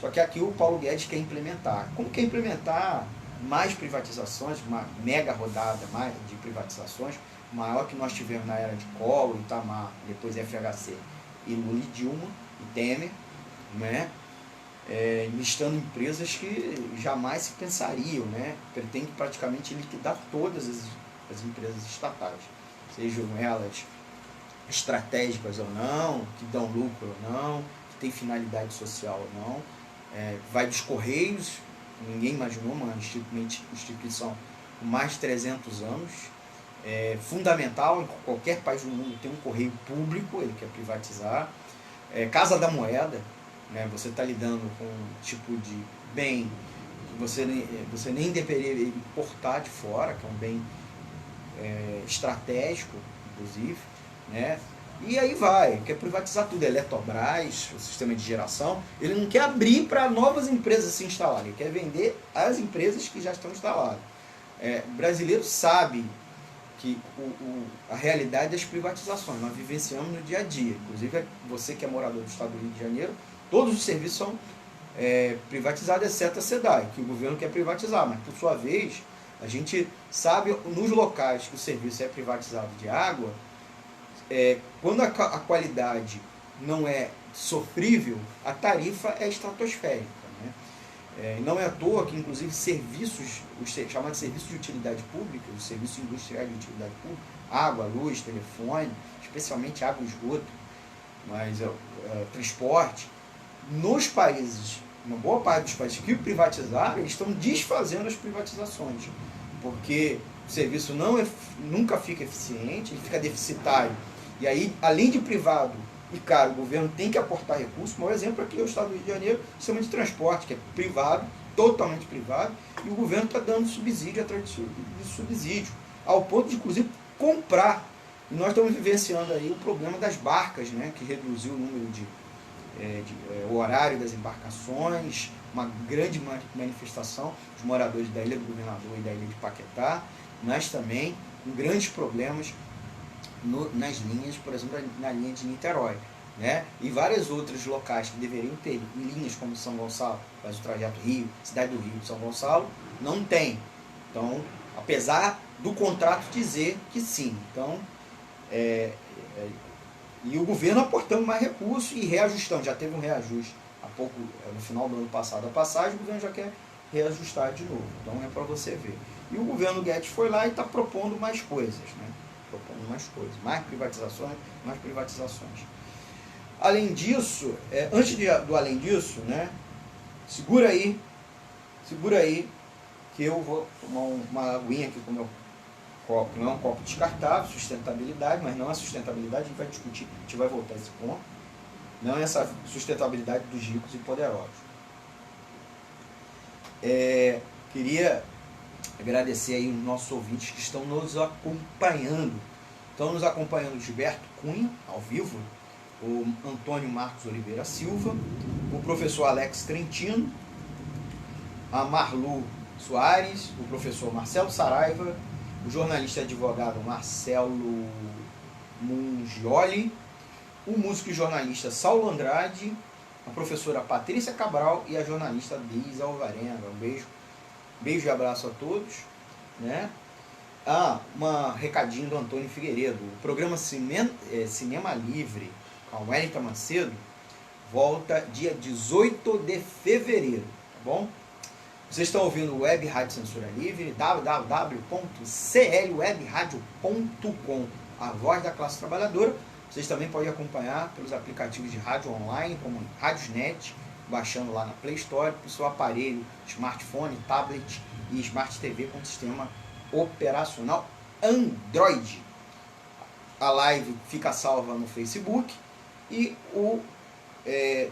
Só que aqui o Paulo Guedes quer implementar. Como quer implementar mais privatizações, uma mega rodada mais de privatizações, maior que nós tivemos na era de Collor, Itamar, depois FHC, e Lula e Dilma, e Temer, né? Listando empresas que jamais se pensariam, né? Pretende praticamente liquidar todas as empresas estatais, sejam elas estratégicas ou não, que dão lucro ou não, que tem finalidade social ou não. Vai dos Correios, ninguém imaginou uma instituição com mais de 300 anos, fundamental em qualquer país do mundo ter um correio público, ele quer privatizar. Casa da Moeda, né, você está lidando com um tipo de bem que você nem deveria importar de fora, que é um bem estratégico, inclusive, né? E aí quer privatizar tudo, Eletrobras, o sistema de geração, ele não quer abrir para novas empresas se instalarem, ele quer vender as empresas que já estão instaladas. O brasileiro sabe que a realidade das privatizações, nós vivenciamos no dia a dia, inclusive você que é morador do estado do Rio de Janeiro, todos os serviços são privatizados, exceto a SEDAI, que o governo quer privatizar, mas por sua vez, a gente sabe nos locais que o serviço é privatizado de água, quando a qualidade não é sofrível, a tarifa é estratosférica, né? Não é à toa que, inclusive, serviços, os chamados serviços de utilidade pública, os serviços industriais de utilidade pública, água, luz, telefone, especialmente água e esgoto, mas transporte, nos países, uma boa parte dos países que privatizaram, eles estão desfazendo as privatizações, porque o serviço nunca fica eficiente, ele fica deficitário. E aí, além de privado e caro, o governo tem que aportar recursos. O maior exemplo aqui é o estado do Rio de Janeiro, o sistema de transporte, que é privado, totalmente privado, e o governo está dando subsídio atrás de subsídio, ao ponto de, inclusive, comprar. E nós estamos vivenciando aí o problema das barcas, né, que reduziu o número o horário das embarcações, uma grande manifestação dos moradores da Ilha do Governador e da Ilha de Paquetá, mas também com grandes problemas nas linhas, por exemplo, na linha de Niterói, né? E vários outros locais que deveriam ter linhas como São Gonçalo, faz o trajeto Rio, Cidade do Rio, São Gonçalo, não tem. Então, apesar do contrato dizer que sim. Então, e o governo aportando mais recursos e reajustando, já teve um reajuste há pouco, no final do ano passado a passagem, o governo já quer reajustar de novo, então é para você ver. E o governo Guedes foi lá e está propondo mais coisas, né? Propondo mais coisas, mais privatizações. Além disso, antes do além disso, né? Segura aí, que eu vou tomar uma aguinha aqui com o meu copo. Não é um copo descartável, sustentabilidade, mas não é sustentabilidade, a gente vai discutir, a gente vai voltar a esse ponto. Não é essa sustentabilidade dos ricos e poderosos. Queria agradecer aí os nossos ouvintes que estão nos acompanhando. Estão nos acompanhando o Gilberto Cunha, ao vivo, o Antônio Marcos Oliveira Silva, o professor Alex Trentino, a Marlu Soares, o professor Marcelo Saraiva, o jornalista e advogado Marcelo Mungioli, o músico e jornalista Saulo Andrade, a professora Patrícia Cabral e a jornalista Deise Alvarenga. Um beijo e abraço a todos, né? Um recadinho do Antônio Figueiredo. O programa Cinema Livre com a Wellington Macedo volta dia 18 de fevereiro, tá bom? Vocês estão ouvindo o Web Rádio Censura Livre, www.clwebradio.com, a voz da classe trabalhadora. Vocês também podem acompanhar pelos aplicativos de rádio online, como Radiosnet, baixando lá na Play Store, para o seu aparelho, smartphone, tablet e Smart TV com sistema operacional Android. A live fica salva no Facebook e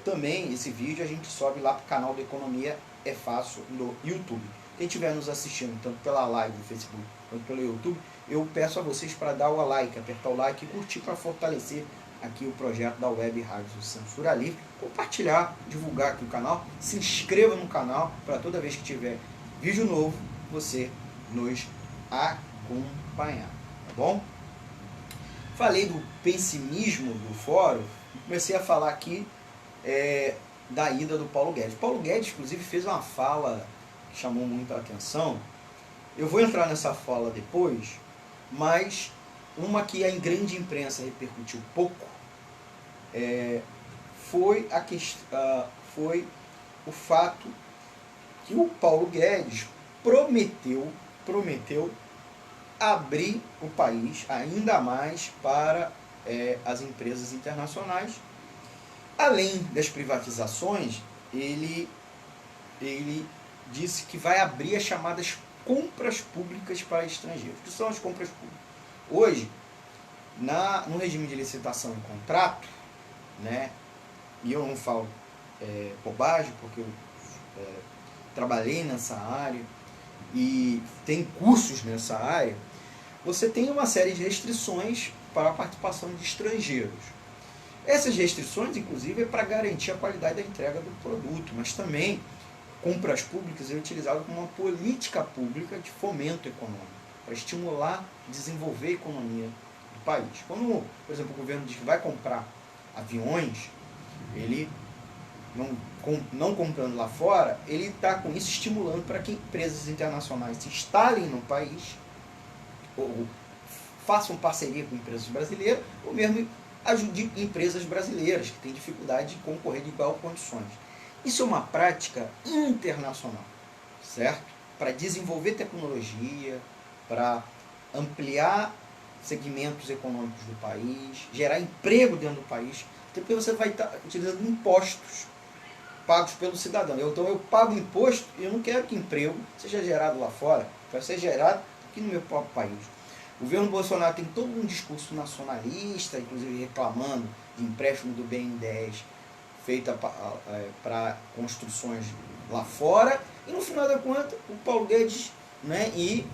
também esse vídeo a gente sobe lá para o canal do Economia é Fácil no YouTube. Quem estiver nos assistindo, tanto pela live do Facebook quanto pelo YouTube, eu peço a vocês para dar o like, apertar o like e curtir para fortalecer aqui o projeto da Web Rádio Censura Livre, compartilhar, divulgar aqui o canal, se inscreva no canal para toda vez que tiver vídeo novo, você nos acompanhar, tá bom? Falei do pessimismo do fórum, comecei a falar aqui da ida do Paulo Guedes. Paulo Guedes, inclusive, fez uma fala que chamou muita atenção. Eu vou entrar nessa fala depois, mas uma que a grande imprensa repercutiu pouco foi o fato que o Paulo Guedes prometeu abrir o país ainda mais para as empresas internacionais. Além das privatizações, ele disse que vai abrir as chamadas compras públicas para estrangeiros. O que são as compras públicas? Hoje, no regime de licitação e contrato, né, e eu não falo bobagem, porque eu trabalhei nessa área e tem cursos nessa área, você tem uma série de restrições para a participação de estrangeiros. Essas restrições, inclusive, é para garantir a qualidade da entrega do produto, mas também compras públicas é utilizado como uma política pública de fomento econômico, para estimular e desenvolver a economia do país. Quando, por exemplo, o governo diz que vai comprar aviões, ele não comprando lá fora, ele está com isso estimulando para que empresas internacionais se instalem no país, ou façam parceria com empresas brasileiras, ou mesmo ajude empresas brasileiras que têm dificuldade de concorrer de igual condições. Isso é uma prática internacional, certo? Para desenvolver tecnologia, para ampliar segmentos econômicos do país, gerar emprego dentro do país, até porque você vai estar utilizando impostos pagos pelo cidadão. Então eu pago imposto e eu não quero que emprego seja gerado lá fora, quero ser gerado aqui no meu próprio país. O governo Bolsonaro tem todo um discurso nacionalista, inclusive reclamando de empréstimo do BNDES feita para construções lá fora, e no final da conta o Paulo Guedes, né, e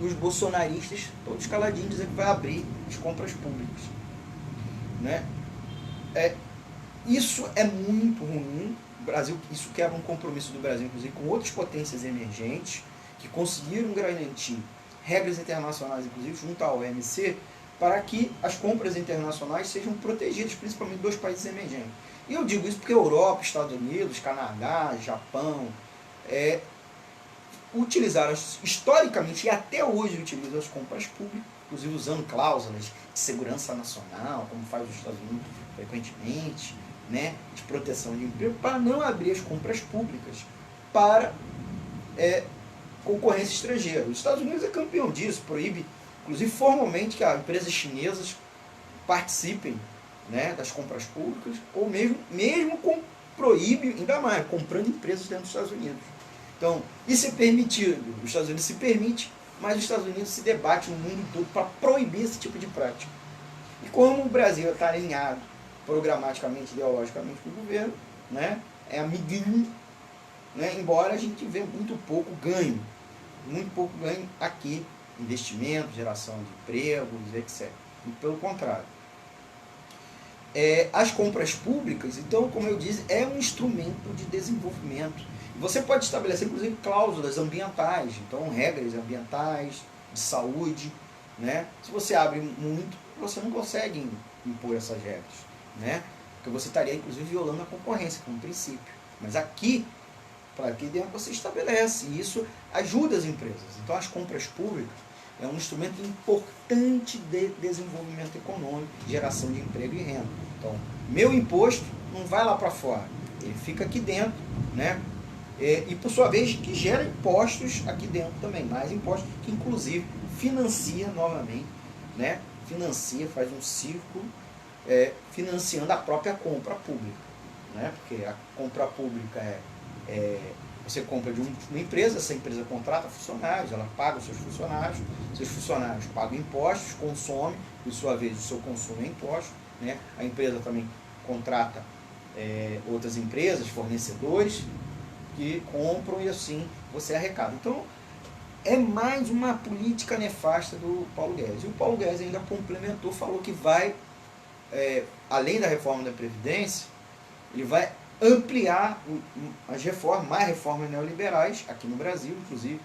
os bolsonaristas todos caladinhos dizendo que vai abrir as compras públicas, né? Isso é muito ruim. O Brasil, isso quebra um compromisso do Brasil, inclusive com outras potências emergentes que conseguiram garantir regras internacionais, inclusive junto à OMC, para que as compras internacionais sejam protegidas, principalmente dos países emergentes. E eu digo isso porque a Europa, Estados Unidos, Canadá, Japão, utilizaram historicamente e até hoje utilizam as compras públicas, inclusive usando cláusulas de segurança nacional, como faz os Estados Unidos frequentemente, né, de proteção de emprego, para não abrir as compras públicas para concorrência estrangeira. Os Estados Unidos é campeão disso, proíbe, inclusive formalmente, que as empresas chinesas participem, né, das compras públicas, ou mesmo proíbe, ainda mais, comprando empresas dentro dos Estados Unidos. Então, isso é permitido, os Estados Unidos se permite, mas os Estados Unidos se debate no mundo todo para proibir esse tipo de prática. E como o Brasil está alinhado programaticamente, ideologicamente com o governo, né, é amiguinho, né, embora a gente vê muito pouco ganho aqui, investimento, geração de empregos, etc. E pelo contrário. As compras públicas, então, como eu disse, é um instrumento de desenvolvimento. Você pode estabelecer, inclusive, cláusulas ambientais, então, regras ambientais, de saúde, né? Se você abre muito, você não consegue impor essas regras, né? Porque você estaria, inclusive, violando a concorrência, como princípio. Mas aqui, para aqui dentro, você estabelece, e isso ajuda as empresas. Então, as compras públicas é um instrumento importante de desenvolvimento econômico, geração de emprego e renda. Então, meu imposto não vai lá para fora, ele fica aqui dentro, né? E por sua vez, que gera impostos aqui dentro também, mais impostos, que inclusive financia novamente, né? Financia, faz um círculo, financiando a própria compra pública, né? Porque a compra pública você compra de uma empresa, essa empresa contrata funcionários, ela paga os seus funcionários pagam impostos, consomem, por sua vez o seu consumo é imposto, né? A empresa também contrata outras empresas, fornecedores, que compram e assim você arrecada. Então, é mais uma política nefasta do Paulo Guedes. E o Paulo Guedes ainda complementou, falou que vai, além da reforma da Previdência, ele vai ampliar as reformas, mais reformas neoliberais aqui no Brasil, inclusive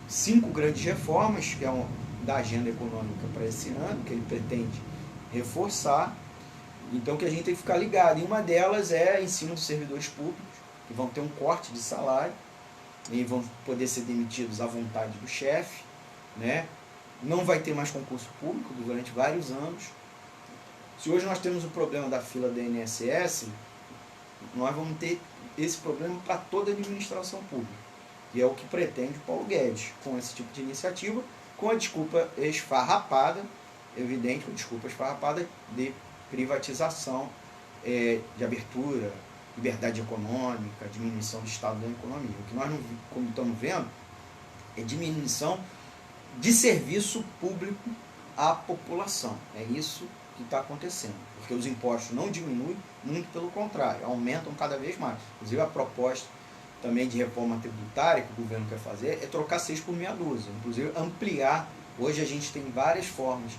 5 grandes reformas, que é da agenda econômica para esse ano, que ele pretende reforçar. Então, que a gente tem que ficar ligado. E uma delas é ensino dos servidores públicos, que vão ter um corte de salário, e vão poder ser demitidos à vontade do chefe, né? Não vai ter mais concurso público durante vários anos. Se hoje nós temos o problema da fila da INSS, nós vamos ter esse problema para toda a administração pública, que é o que pretende o Paulo Guedes com esse tipo de iniciativa, com a desculpa esfarrapada evidente, com desculpas farrapadas, de privatização, de abertura, liberdade econômica, diminuição do Estado da economia. O que nós não como estamos vendo é diminuição de serviço público à população. É isso que está acontecendo, porque os impostos não diminuem, muito pelo contrário, aumentam cada vez mais. Inclusive a proposta também de reforma tributária que o governo quer fazer é trocar 6 por meia dúzia, inclusive ampliar. Hoje a gente tem várias formas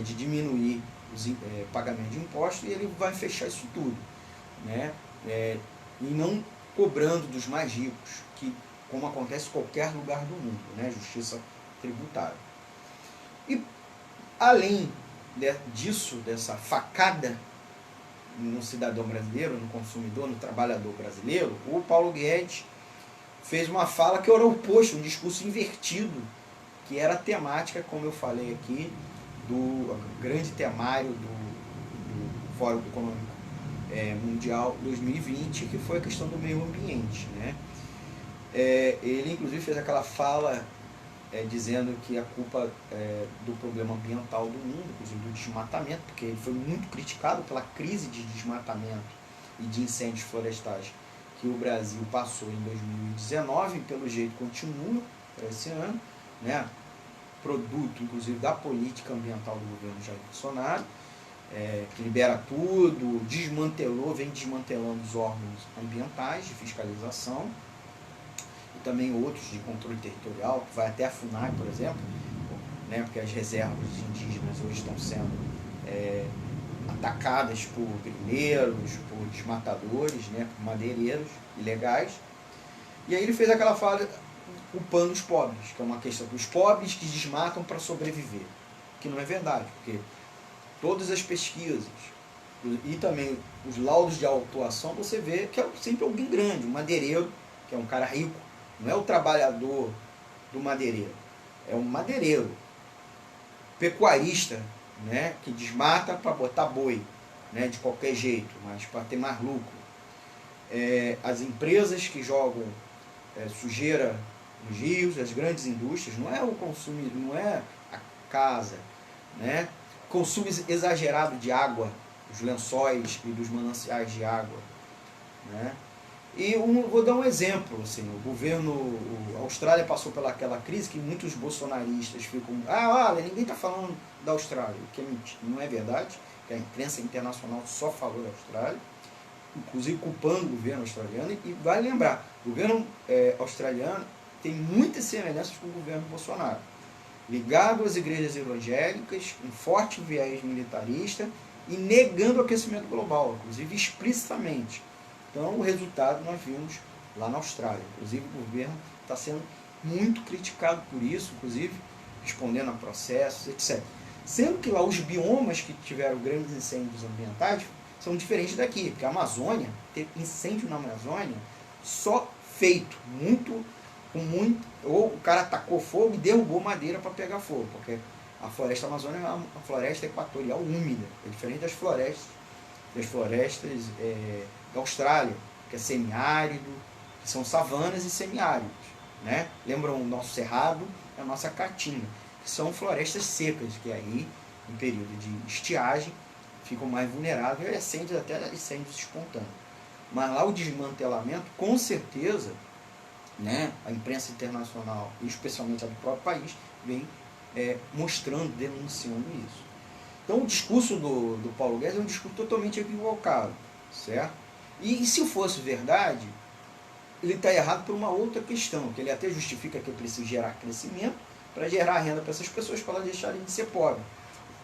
de diminuir os pagamentos de impostos, e ele vai fechar isso tudo, né? E não cobrando dos mais ricos, que como acontece em qualquer lugar do mundo, né? Justiça tributária. E além disso, dessa facada no cidadão brasileiro, no consumidor, no trabalhador brasileiro, o Paulo Guedes fez uma fala que era o oposto, um discurso invertido, que era a temática, como eu falei aqui, do grande temário do Fórum Econômico Mundial 2020, que foi a questão do meio ambiente, né? Ele inclusive fez aquela fala dizendo que a culpa do problema ambiental do mundo, inclusive do desmatamento, porque ele foi muito criticado pela crise de desmatamento e de incêndios florestais que o Brasil passou em 2019, e pelo jeito continua para esse ano, né? Produto, inclusive, da política ambiental do governo Jair Bolsonaro, que libera tudo, vem desmantelando os órgãos ambientais de fiscalização, e também outros de controle territorial, que vai até a FUNAI, por exemplo, né, porque as reservas indígenas hoje estão sendo atacadas por grileiros, por desmatadores, né, por madeireiros ilegais. E aí ele fez aquela fala culpando os pobres, que é uma questão dos pobres que desmatam para sobreviver, que não é verdade, porque todas as pesquisas e também os laudos de autuação, você vê que é sempre alguém grande, um madeireiro, que é um cara rico, não é o trabalhador do madeireiro, é um madeireiro, pecuarista, né, que desmata para botar boi, né, de qualquer jeito, mas para ter mais lucro. As empresas que jogam sujeira nos rios, as grandes indústrias, não é o consumo, não é a casa, né? Consumo exagerado de água, dos lençóis e dos mananciais de água, né? E vou dar um exemplo, assim, a Austrália passou pelaquela crise que muitos bolsonaristas ficam, olha, ninguém está falando da Austrália, que é mentira, não é verdade, que a imprensa internacional só falou da Austrália, inclusive culpando o governo australiano, e vale lembrar, o governo australiano tem muitas semelhanças com o governo Bolsonaro, ligado às igrejas evangélicas, um forte viés militarista e negando o aquecimento global, inclusive explicitamente. Então, o resultado nós vimos lá na Austrália. Inclusive, o governo está sendo muito criticado por isso, inclusive respondendo a processos, etc. Sendo que lá os biomas que tiveram grandes incêndios ambientais são diferentes daqui, porque a Amazônia, teve incêndio na Amazônia só feito, ou o cara tacou fogo e derrubou madeira para pegar fogo, porque a floresta amazônica é uma floresta equatorial úmida, é diferente das florestas da Austrália, que é semiárido, que são savanas e semiáridos, né? Lembram o nosso cerrado e a nossa caatinga, que são florestas secas, que aí, em período de estiagem, ficam mais vulneráveis a incêndios, até incêndios espontâneos. Mas lá o desmantelamento, com certeza, né, a imprensa internacional, e especialmente a do próprio país, vem mostrando, denunciando isso. Então o discurso do Paulo Guedes é um discurso totalmente equivocado, certo? E se fosse verdade, ele está errado por uma outra questão, que ele até justifica que é preciso gerar crescimento para gerar renda para essas pessoas, para elas deixarem de ser pobres.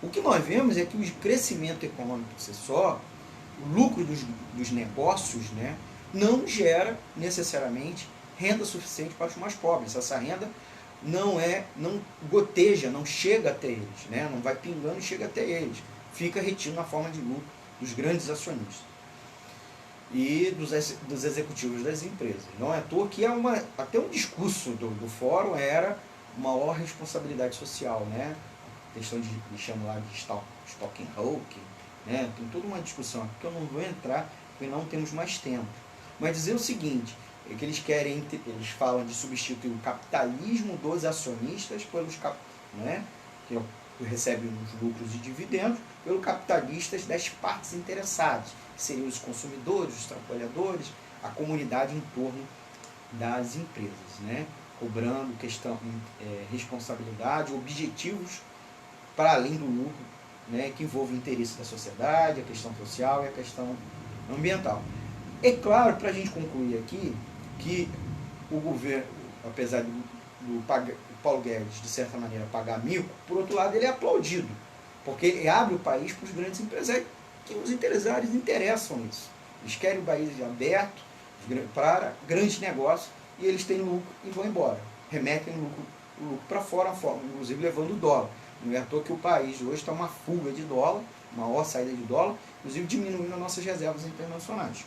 O que nós vemos é que o crescimento econômico por si só, o lucro dos negócios, né, não gera necessariamente renda suficiente para os mais pobres. Essa renda não goteja, não chega até eles, né? Não vai pingando e chega até eles. Fica retido na forma de lucro dos grandes acionistas e dos executivos das empresas. Não é à toa que até um discurso do fórum era maior responsabilidade social, né? A questão de chamam lá de Stocking Hawk, né? Tem toda uma discussão aqui que eu não vou entrar porque não temos mais tempo. Mas dizer o seguinte, é que eles falam de substituir o capitalismo dos acionistas pelos né? Que recebe os lucros e dividendos, pelos capitalistas das partes interessadas, que seriam os consumidores, os trabalhadores, a comunidade em torno das empresas, né? Cobrando responsabilidade, objetivos para além do lucro, né? Que envolve o interesse da sociedade, a questão social e a questão ambiental. É claro, para a gente concluir aqui, que o governo, apesar do Paulo Guedes, de certa maneira, pagar mico, por outro lado, ele é aplaudido, porque ele abre o país para os grandes empresários, que os empresários interessam nisso. Eles querem o país aberto para grandes negócios, e eles têm lucro e vão embora. Remetem o lucro para fora, inclusive levando o dólar. Não é à toa que o país hoje está uma fuga de dólar, maior saída de dólar, inclusive diminuindo as nossas reservas internacionais.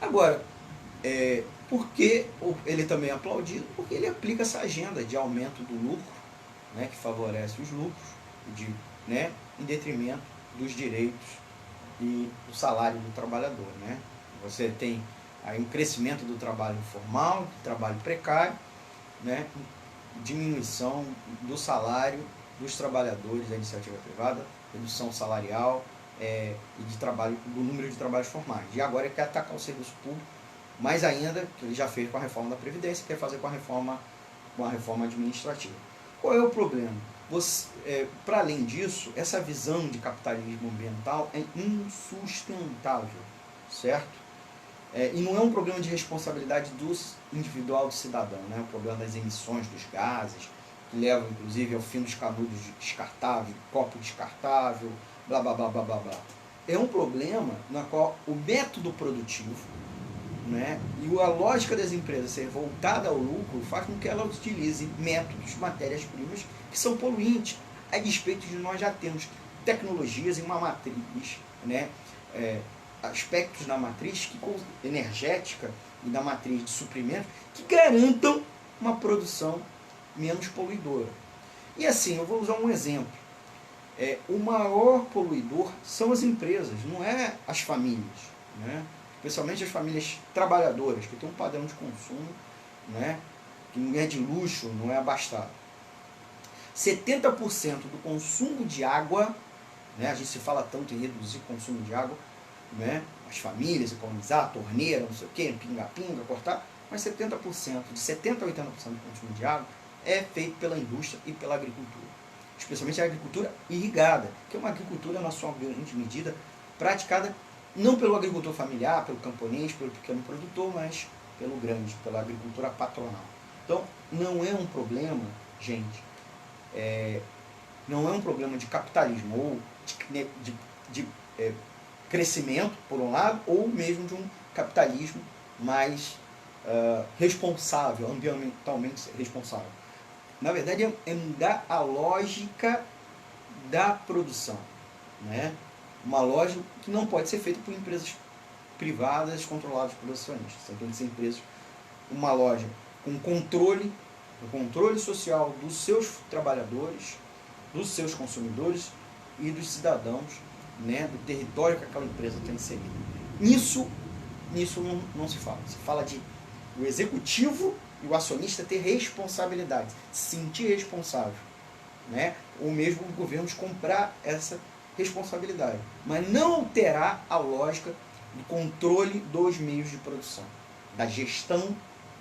Agora, por que ele também é aplaudido? Porque ele aplica essa agenda de aumento do lucro, né, que favorece os lucros, em detrimento dos direitos e do salário do trabalhador. Né? Você tem aí um crescimento do trabalho informal, do trabalho precário, né, diminuição do salário dos trabalhadores da iniciativa privada, redução salarial e do número de trabalhos formais. E agora ele quer atacar o serviço público, mais ainda, que ele já fez com a reforma da Previdência, quer fazer com a reforma administrativa. Qual é o problema? Para além disso, essa visão de capitalismo ambiental é insustentável, certo? E não é um problema de responsabilidade individual do cidadão, né? O problema das emissões dos gases, que levam inclusive ao fim dos canudos descartáveis, copo descartável, blá blá blá blá blá blá. É um problema na qual o método produtivo, né, e a lógica das empresas ser voltada ao lucro faz com que ela utilize métodos, matérias-primas que são poluentes, a despeito de nós já termos tecnologias em uma matriz, né, aspectos da matriz energética e da matriz de suprimento que garantam uma produção menos poluidora. E assim, eu vou usar um exemplo. O maior poluidor são as empresas, não é as famílias, né? Especialmente as famílias trabalhadoras, que têm um padrão de consumo, né, que não é de luxo, não é abastado. 70% do consumo de água, né, a gente se fala tanto em reduzir o consumo de água, né, as famílias, economizar, torneira, não sei o quê, pinga-pinga, cortar, mas 70%, de 70% a 80% do consumo de água é feito pela indústria e pela agricultura. Especialmente a agricultura irrigada, que é uma agricultura, na sua grande medida, praticada não pelo agricultor familiar, pelo camponês, pelo pequeno produtor, mas pelo grande, pela agricultura patronal. Então, não é um problema, gente, não é um problema de capitalismo, ou de crescimento, por um lado, ou mesmo de um capitalismo mais responsável, ambientalmente responsável. Na verdade, é mudar a lógica da produção, né? Uma lógica que não pode ser feita por empresas privadas controladas por acionistas. Tem que ser empresas, uma loja com controle social dos seus trabalhadores, dos seus consumidores e dos cidadãos, né, do território que aquela empresa tem inserido. Nisso não se fala. Se fala de o executivo e o acionista ter responsabilidade, se sentir responsável, né, ou mesmo o governo de comprar essa responsabilidade, mas não alterar a lógica do controle dos meios de produção, da gestão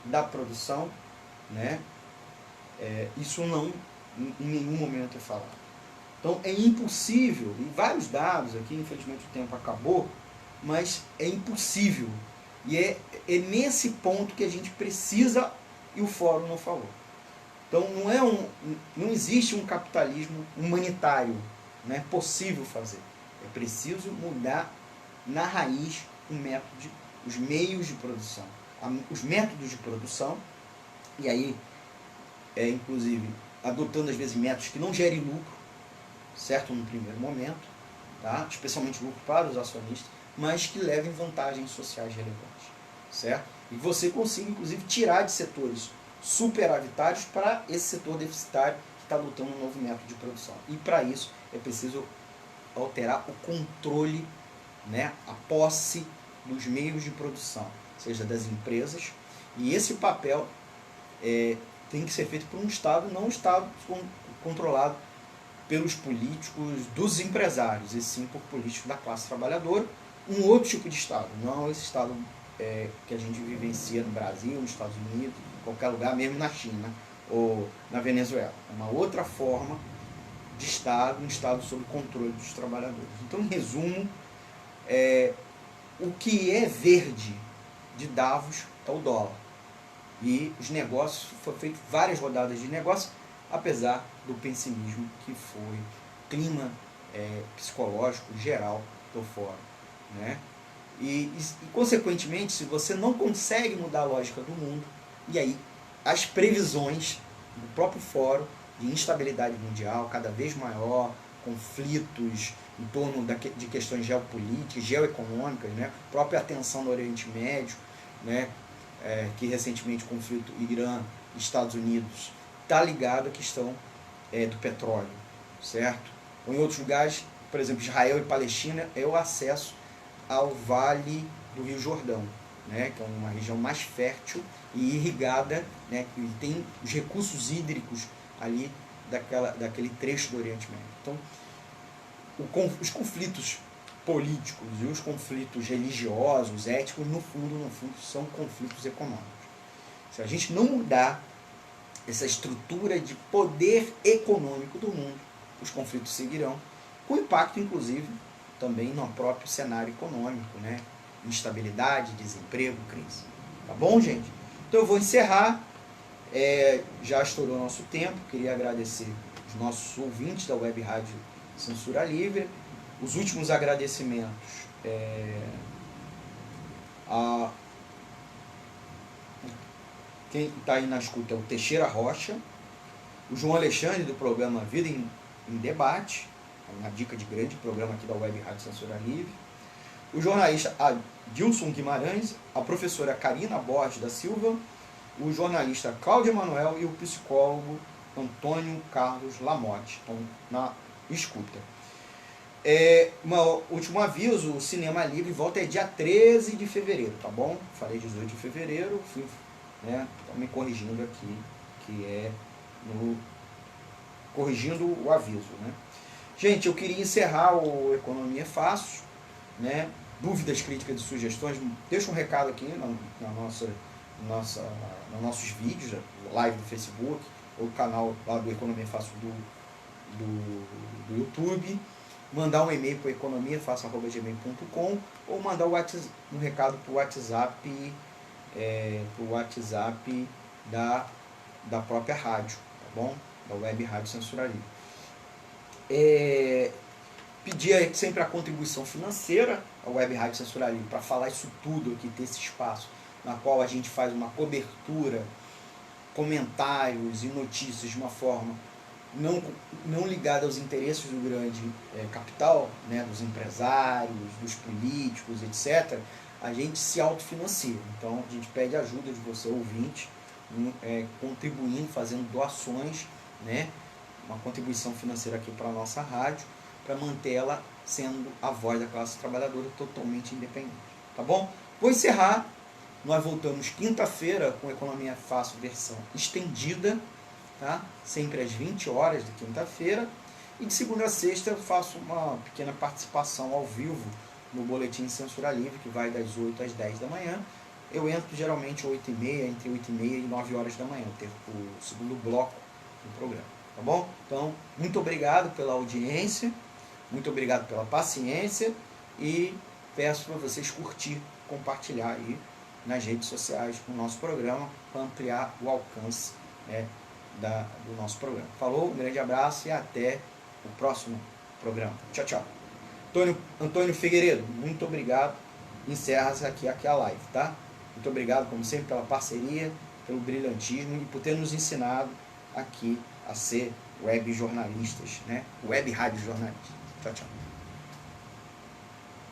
da produção, né? Isso não, em nenhum momento é falado. Então é impossível, e vários dados aqui, infelizmente o tempo acabou, mas é impossível, e é nesse ponto que a gente precisa, e o fórum não falou. Então não existe um capitalismo humanitário. Não é possível fazer. É preciso mudar na raiz os meios de produção. Os métodos de produção, e aí, inclusive, adotando às vezes métodos que não gerem lucro, certo? No primeiro momento, tá? Especialmente lucro para os acionistas, mas que levem vantagens sociais relevantes, certo? E você consiga, inclusive, tirar de setores superavitários para esse setor deficitário que está adotando um novo método de produção. E para isso é preciso alterar o controle, né, a posse dos meios de produção, seja das empresas, e esse papel tem que ser feito por um Estado, não um Estado controlado pelos políticos dos empresários, e sim por políticos da classe trabalhadora. Um outro tipo de Estado, não esse Estado que a gente vivencia no Brasil, nos Estados Unidos, em qualquer lugar, mesmo na China ou na Venezuela. Uma outra forma de Estado, um Estado sob controle dos trabalhadores. Então, em resumo, o que é verde de Davos é o dólar. E os negócios, foram feitas várias rodadas de negócios, apesar do pessimismo que foi clima psicológico geral do fórum, né? E, consequentemente, se você não consegue mudar a lógica do mundo, e aí as previsões do próprio fórum de instabilidade mundial cada vez maior, conflitos em torno de questões geopolíticas, geoeconômicas, né? Própria tensão no Oriente Médio, né? Que recentemente o conflito Irã e Estados Unidos está ligado à questão do petróleo, certo? Ou em outros lugares, por exemplo, Israel e Palestina, é o acesso ao Vale do Rio Jordão, né, que é uma região mais fértil e irrigada, né, e tem os recursos hídricos ali daquele trecho do Oriente Médio. Então, os conflitos políticos e os conflitos religiosos, éticos, no fundo, são conflitos econômicos. Se a gente não mudar essa estrutura de poder econômico do mundo, os conflitos seguirão, com impacto, inclusive, também no próprio cenário econômico, né? Instabilidade, desemprego, crise. Tá bom, gente? Então eu vou encerrar. Já estourou nosso tempo. Queria agradecer os nossos ouvintes da Web Rádio Censura Livre. Os últimos agradecimentos a quem está aí na escuta é o Teixeira Rocha, o João Alexandre do programa Vida em Debate, uma dica de grande programa aqui da Web Rádio Censura Livre, o jornalista Adilson Guimarães, a professora Karina Borges da Silva, o jornalista Cláudio Emanuel e o psicólogo Antônio Carlos Lamotte estão na escuta. Um último aviso, o Cinema Livre volta dia 13 de fevereiro, tá bom? Falei 18 de fevereiro, estão me corrigindo aqui, que corrigindo o aviso, né? Gente, eu queria encerrar o Economia Fácil, né? Dúvidas, críticas e sugestões, deixa um recado aqui nos nossos vídeos, live do Facebook, ou canal lá do Economia Fácil do YouTube, mandar um e-mail para economiafácil@gmail.com ou mandar um recado para o WhatsApp, da própria rádio, tá bom? Da Web Rádio Censura Livre. Pedir sempre a contribuição financeira à Web Rádio Censura Livre para falar isso tudo aqui, ter esse espaço na qual a gente faz uma cobertura, comentários e notícias de uma forma não ligada aos interesses do grande capital, né, dos empresários, dos políticos, etc. A gente se autofinancia. Então a gente pede ajuda de você, ouvinte, contribuindo, fazendo doações, né, uma contribuição financeira aqui para a nossa rádio, para mantê-la sendo a voz da classe trabalhadora totalmente independente. Tá bom? Vou encerrar. Nós voltamos quinta-feira com Economia Fácil versão estendida, tá? Sempre às 20 horas de quinta-feira. E de segunda a sexta eu faço uma pequena participação ao vivo no Boletim Censura Livre, que vai das 8 às 10 da manhã. Eu entro geralmente 8h30, entre 8h30 e 9 horas da manhã, o segundo bloco do programa. Tá bom? Então, muito obrigado pela audiência, muito obrigado pela paciência e peço para vocês curtir, compartilhar aí nas redes sociais o nosso programa para ampliar o alcance, né, do nosso programa. Falou, um grande abraço e até o próximo programa. Tchau, tchau. Antônio Figueiredo, muito obrigado. Encerra-se aqui a live, tá? Muito obrigado, como sempre, pela parceria, pelo brilhantismo e por ter nos ensinado aqui a ser web jornalistas, né? Web rádio jornalistas. Tchau, tchau.